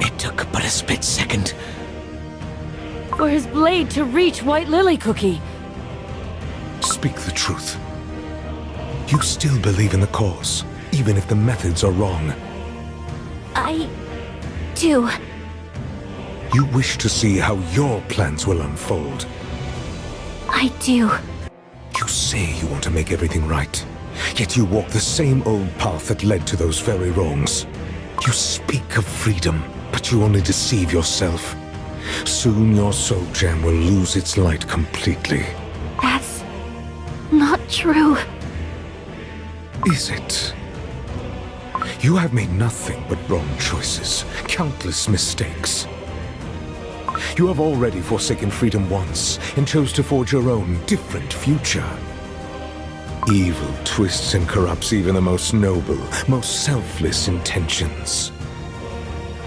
It took but a split second. for his blade to reach White Lily Cookie. Speak the truth. You still believe in the cause, even if the methods are wrong. I do. You wish to see how your plans will unfold. I do. You say you want to make everything right, yet you walk the same old path that led to those very wrongs. You speak of freedom, but you only deceive yourself. Soon your soul gem will lose its light completely. That's not true. Is it? You have made nothing but wrong choices, countless mistakes. You have already forsaken freedom once and chose to forge your own different future. Evil twists and corrupts even the most noble, most selfless intentions.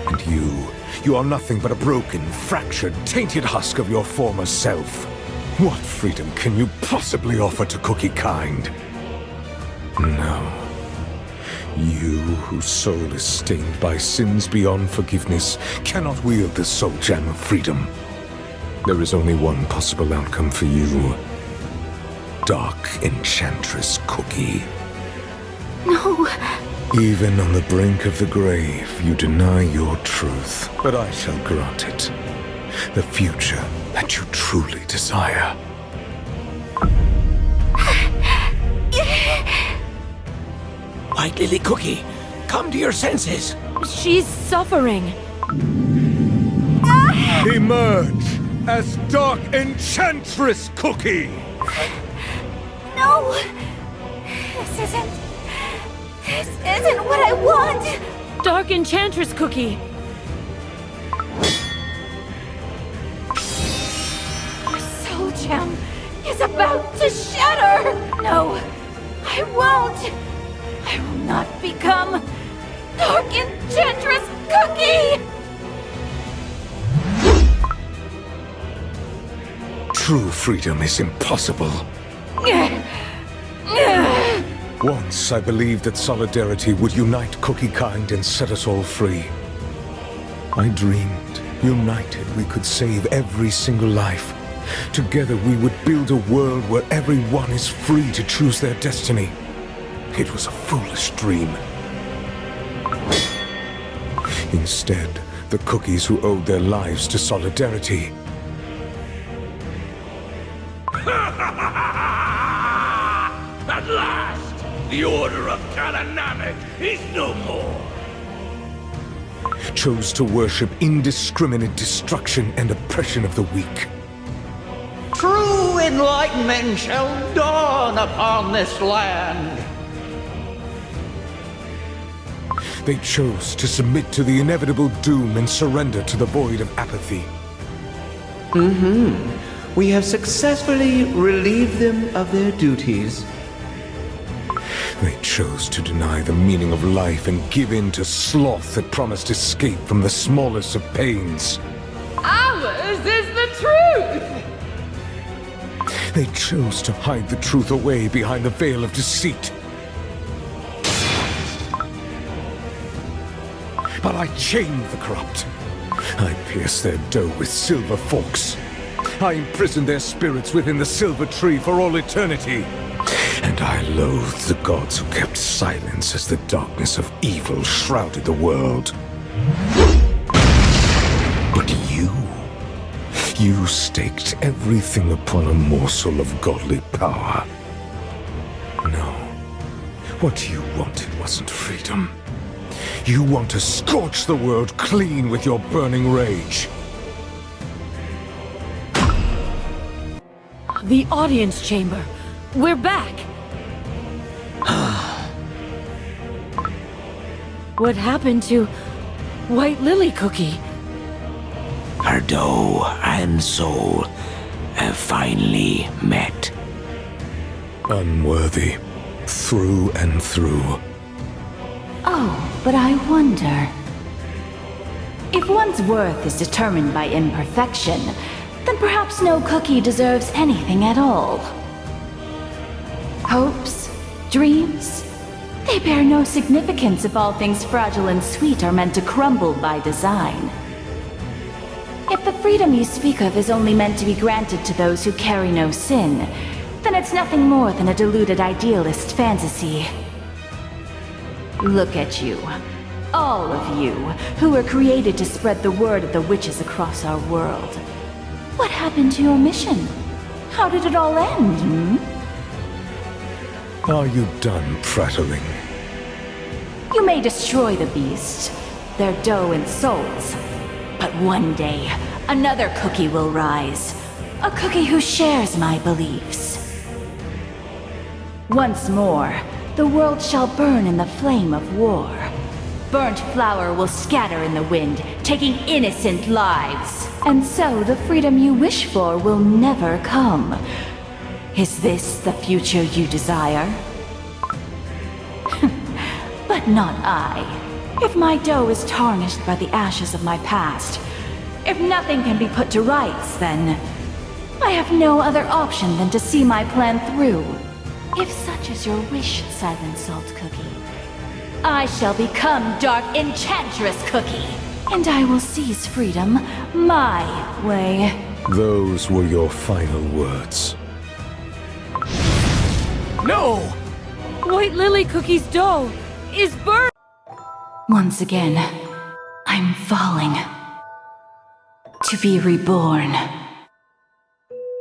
And you are nothing but a broken, fractured, tainted husk of your former self. What freedom can you possibly offer to Cookie kind? No. You, whose soul is stained by sins beyond forgiveness, cannot wield the soul gem of freedom. There is only one possible outcome for you. Dark Enchantress Cookie. No. Even on the brink of the grave, you deny your truth. But I shall grant it. The future that you truly desire. White Lily Cookie, come to your senses. She's suffering. Emerge as Dark Enchantress Cookie! No! This isn't what I want! Dark Enchantress Cookie! Our soul gem is about to shatter! No, I won't! I will not become Dark Enchantress Cookie! True freedom is impossible. Once I believed that solidarity would unite Cookie kind and set us all free. I dreamed, united, we could save every single life. Together we would build a world where everyone is free to choose their destiny. It was a foolish dream. Instead, the cookies who owed their lives to solidarity At last! The Order of Kalanamek is no more! chose to worship indiscriminate destruction and oppression of the weak. True enlightenment shall dawn upon this land. They chose to submit to the inevitable doom and surrender to the void of apathy. We have successfully relieved them of their duties. They chose to deny the meaning of life and give in to sloth that promised escape from the smallest of pains. Ours is the truth! They chose to hide the truth away behind a veil of deceit. But I chained the corrupt. I pierced their dough with silver forks. I imprisoned their spirits within the silver tree for all eternity. And I loathed the gods who kept silence as the darkness of evil shrouded the world. But you staked everything upon a morsel of godly power. No, what you wanted wasn't freedom. You want to scorch the world clean with your burning rage. The audience chamber. We're back. What happened to White Lily Cookie? Her dough and soul have finally met. Unworthy, through and through. Oh, but I wonder. If one's worth is determined by imperfection, then perhaps no cookie deserves anything at all. Hopes, dreams, they bear no significance if all things fragile and sweet are meant to crumble by design. If the freedom you speak of is only meant to be granted to those who carry no sin, then it's nothing more than a deluded idealist fantasy. Look at you. All of you, who were created to spread the word of the witches across our world. What happened to your mission? How did it all end, Are you done prattling? You may destroy the beast, their dough and souls. But one day, another cookie will rise. A cookie who shares my beliefs. Once more, the world shall burn in the flame of war. Burnt flour will scatter in the wind, taking innocent lives. And so the freedom you wish for will never come. Is this the future you desire? But not I. If my dough is tarnished by the ashes of my past, if nothing can be put to rights, then I have no other option than to see my plan through. If such is your wish, Silent Salt Cookie, I shall become Dark Enchantress Cookie, and I will seize freedom my way. Those were your final words. No! White Lily Cookie's dough is burned! Once again, I'm falling. To be reborn.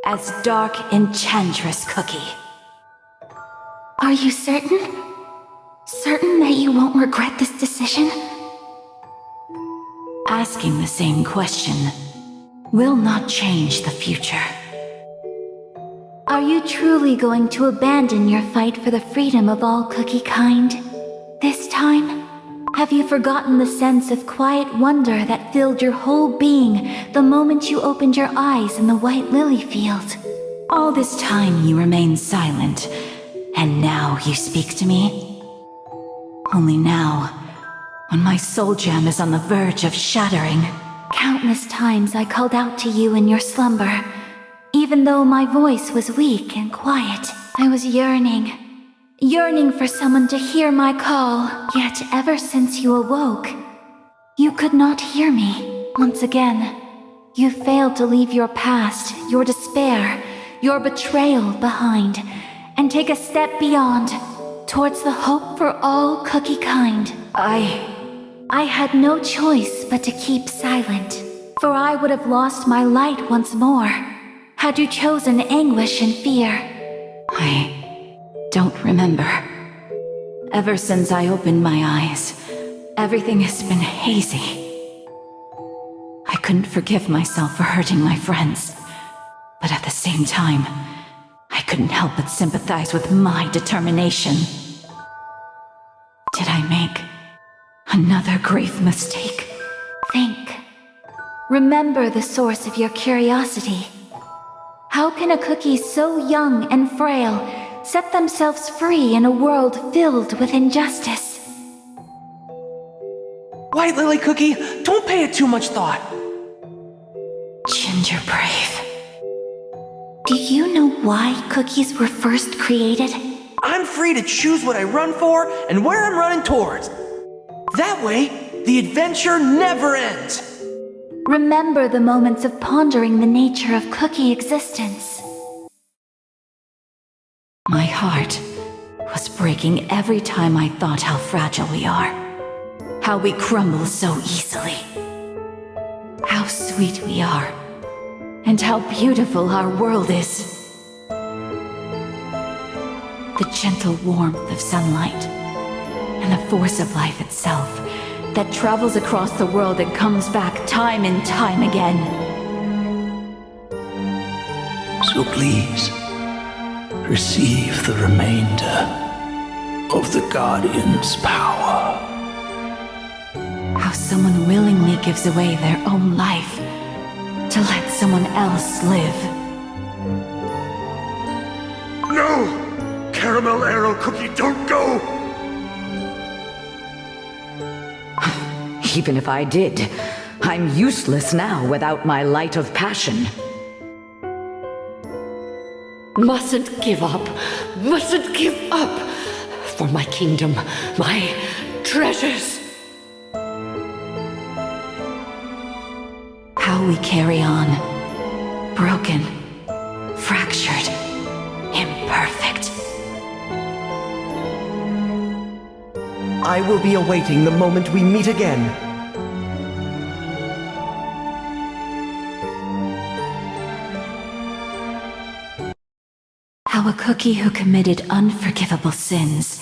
As Dark Enchantress Cookie. Are you certain? Certain that you won't regret this decision? Asking the same question will not change the future. Are you truly going to abandon your fight for the freedom of all cookie kind? This time? Have you forgotten the sense of quiet wonder that filled your whole being the moment you opened your eyes in the White Lily field? All this time you remained silent, and now you speak to me? Only now, when my soul gem is on the verge of shattering. Countless times I called out to you in your slumber. Even though my voice was weak and quiet, I was yearning for someone to hear my call. Yet ever since you awoke, you could not hear me. Once again, you failed to leave your past, your despair, your betrayal behind, and take a step beyond, towards the hope for all cookie kind. I had no choice but to keep silent, for I would have lost my light once more, had you chosen anguish and fear. I don't remember. Ever since I opened my eyes, everything has been hazy. I couldn't forgive myself for hurting my friends, but at the same time, couldn't help but sympathize with my determination. Did I make another grave mistake? Think. Remember the source of your curiosity. How can a cookie so young and frail set themselves free in a world filled with injustice? White Lily Cookie, don't pay it too much thought. Ginger Brave. Do you know why cookies were first created? I'm free to choose what I run for and where I'm running towards. That way, the adventure never ends. Remember the moments of pondering the nature of cookie existence. My heart was breaking every time I thought how fragile we are. How we crumble so easily. How sweet we are. And how beautiful our world is. The gentle warmth of sunlight. And the force of life itself that travels across the world and comes back time and time again. So please, receive the remainder of the Guardian's power. How someone willingly gives away their own life to let someone else live. No! Caramel Arrow Cookie, don't go! Even if I did, I'm useless now without my light of passion. Mustn't give up. Mustn't give up. For my kingdom, my treasures. How we carry on. Broken. Fractured. Imperfect. I will be awaiting the moment we meet again. How a cookie who committed unforgivable sins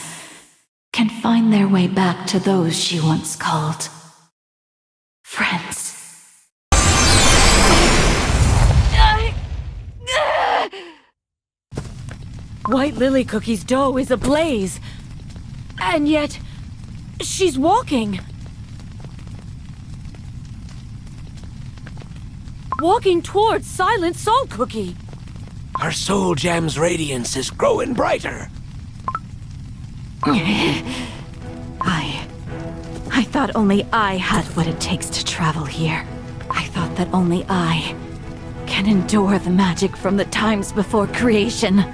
can find their way back to those she once called friends. White Lily Cookie's dough is ablaze. And yet, she's walking. Walking towards Silent Soul Cookie. Her soul gem's radiance is growing brighter. I thought only I had what it takes to travel here. I thought that only I can endure the magic from the times before creation.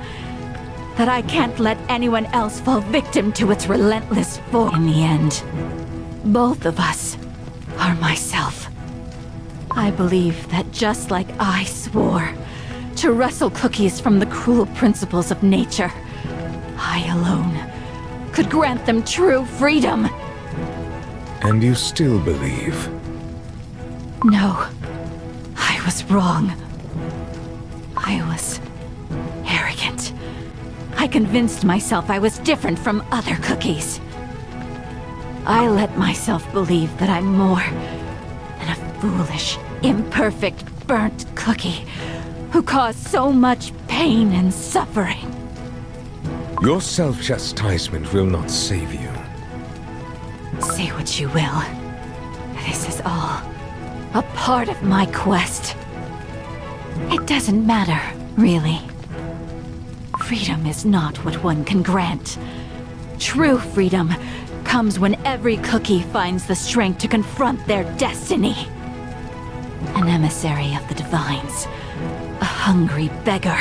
That I can't let anyone else fall victim to its relentless force. In the end, both of us are myself. I believe that just like I swore to wrestle cookies from the cruel principles of nature, I alone could grant them true freedom. And you still believe? No, I was wrong. I was arrogant. I convinced myself I was different from other cookies. I let myself believe that I'm more than a foolish, imperfect, burnt cookie who caused so much pain and suffering. Your self-chastisement will not save you. Say what you will. This is all a part of my quest. It doesn't matter, really. Freedom is not what one can grant. True freedom comes when every cookie finds the strength to confront their destiny. An emissary of the divines. A hungry beggar.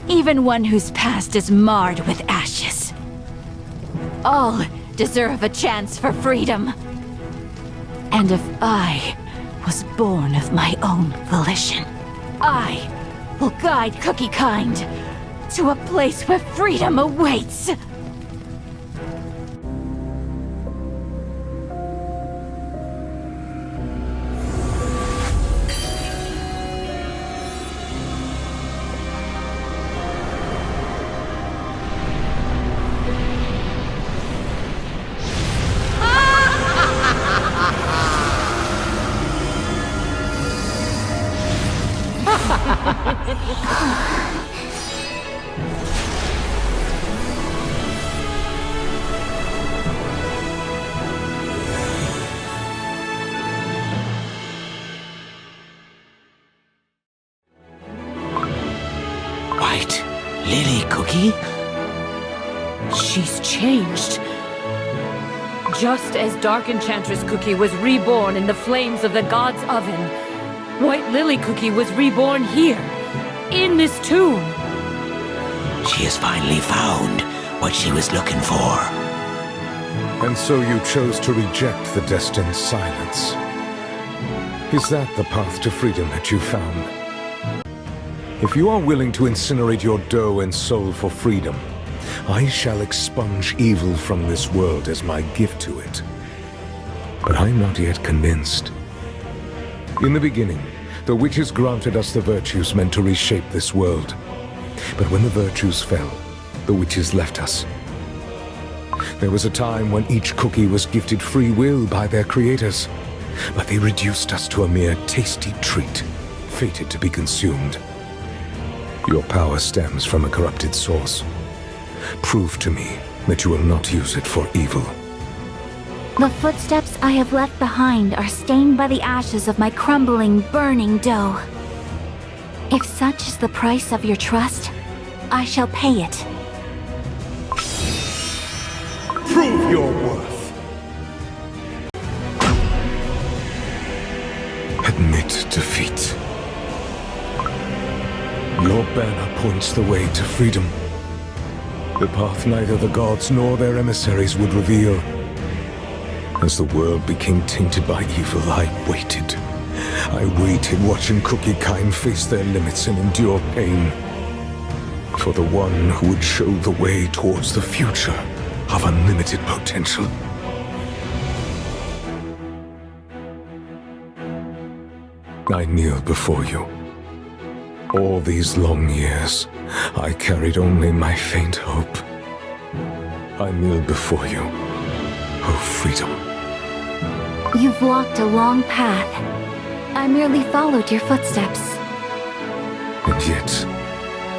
Even one whose past is marred with ashes. All deserve a chance for freedom. And if I was born of my own volition, I will guide Cookie Kind to a place where freedom awaits. Cookie? She's changed. Just as Dark Enchantress Cookie was reborn in the flames of the God's Oven, White Lily Cookie was reborn here, in this tomb. She has finally found what she was looking for. And so you chose to reject the destined silence. Is that the path to freedom that you found? If you are willing to incinerate your dough and soul for freedom, I shall expunge evil from this world as my gift to it. But I'm not yet convinced. In the beginning, the witches granted us the virtues meant to reshape this world. But when the virtues fell, the witches left us. There was a time when each cookie was gifted free will by their creators, but they reduced us to a mere tasty treat, fated to be consumed. Your power stems from a corrupted source. Prove to me that you will not use it for evil. The footsteps I have left behind are stained by the ashes of my crumbling, burning dough. If such is the price of your trust, I shall pay it. Prove your worth. Admit defeat. Your banner points the way to freedom. The path neither the gods nor their emissaries would reveal. As the world became tainted by evil, I waited. I waited watching Cookie kind face their limits and endure pain. For the one who would show the way towards the future of unlimited potential. I kneel before you. All these long years, I carried only my faint hope. I kneel before you, oh freedom. You've walked a long path. I merely followed your footsteps. And yet,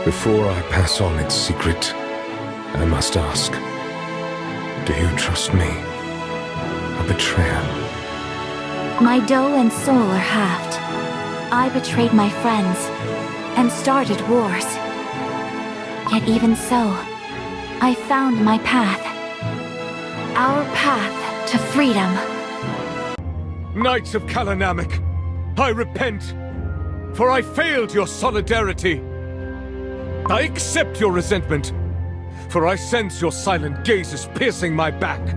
before I pass on its secret, I must ask, do you trust me, a betrayer? My dough and soul are halved. I betrayed my friends and started wars. Yet even so, I found my path. Our path to freedom. Knights of Kalanamic, I repent, for I failed your solidarity. I accept your resentment, for I sense your silent gazes piercing my back.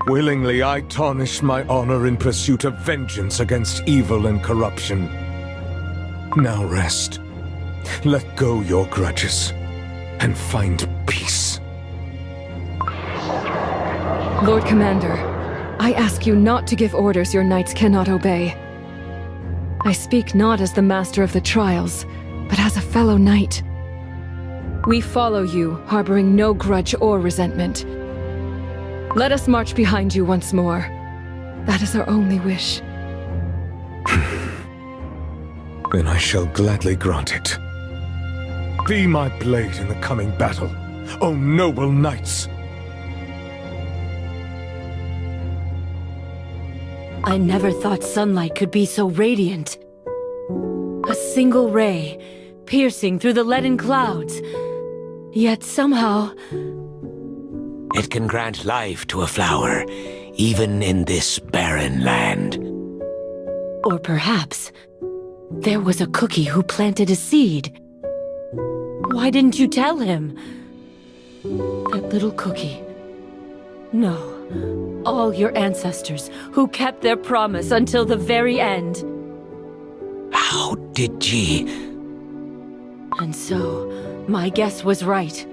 Willingly I tarnished my honor in pursuit of vengeance against evil and corruption. Now rest. Let go your grudges, and find peace. Lord Commander, I ask you not to give orders your knights cannot obey. I speak not as the master of the trials, but as a fellow knight. We follow you, harboring no grudge or resentment. Let us march behind you once more. That is our only wish. Then I shall gladly grant it. Be my blade in the coming battle, O noble knights! I never thought sunlight could be so radiant. A single ray, piercing through the leaden clouds. Yet somehow... It can grant life to a flower, even in this barren land. Or perhaps, there was a cookie who planted a seed. Why didn't you tell him? That little cookie. No, all your ancestors who kept their promise until the very end. How did ye? And so, my guess was right.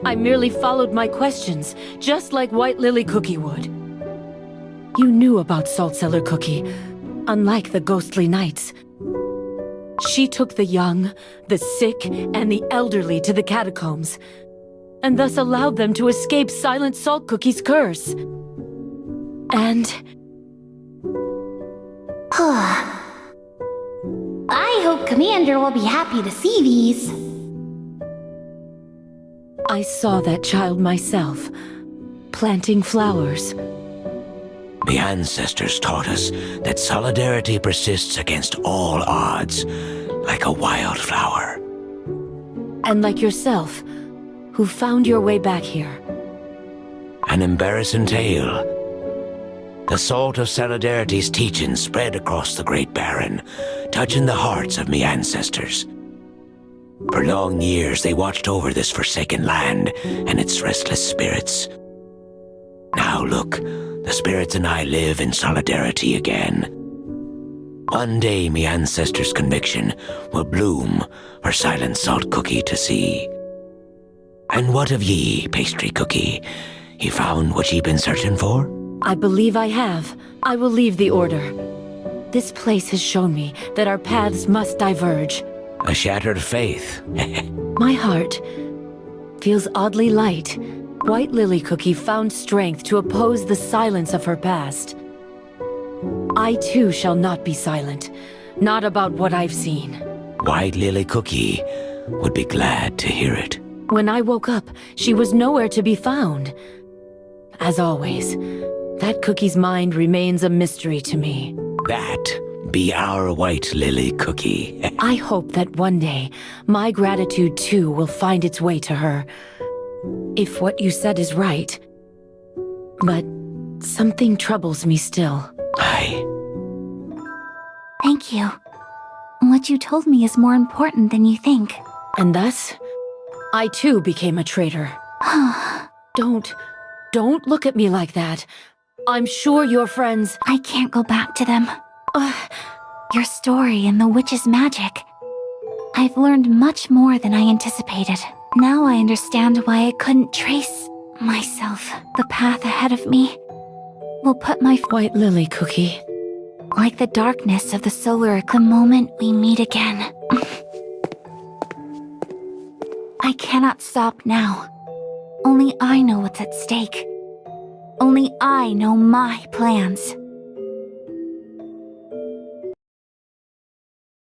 I merely followed my questions, just like White Lily Cookie would. You knew about Salt Cellar Cookie, unlike the ghostly knights. She took the young, the sick, and the elderly to the catacombs, and thus allowed them to escape Silent Salt Cookie's curse. And... I hope Commander will be happy to see these. I saw that child myself, planting flowers. The ancestors taught us that solidarity persists against all odds, like a wildflower. And like yourself, who found your way back here. An embarrassing tale. The salt of Solidarity's teaching spread across the Great Barren, touching the hearts of me ancestors. For long years they watched over this forsaken land and its restless spirits. Now look, the spirits and I live in solidarity again. One day me ancestors' conviction will bloom for Silent Salt Cookie to see. And what of ye, Pastry Cookie? You found what ye been searching for? I believe I have. I will leave the Order. This place has shown me that our paths must diverge. A shattered faith. My heart feels oddly light. White Lily Cookie found strength to oppose the silence of her past. I too shall not be silent. Not about what I've seen. White Lily Cookie would be glad to hear it. When I woke up, she was nowhere to be found. As always, that cookie's mind remains a mystery to me. That be our White Lily Cookie. I hope that one day, my gratitude too will find its way to her. If what you said is right. But something troubles me still. Aye. Thank you. What you told me is more important than you think. And thus, I too became a traitor. Don't look at me like that. I'm sure your friends... I can't go back to them. Your story and the witch's magic. I've learned much more than I anticipated. Now I understand why I couldn't trace myself. The path ahead of me will put my White Lily Cookie. like the darkness of the solar the moment we meet again. I cannot stop now. Only I know what's at stake. Only I know my plans.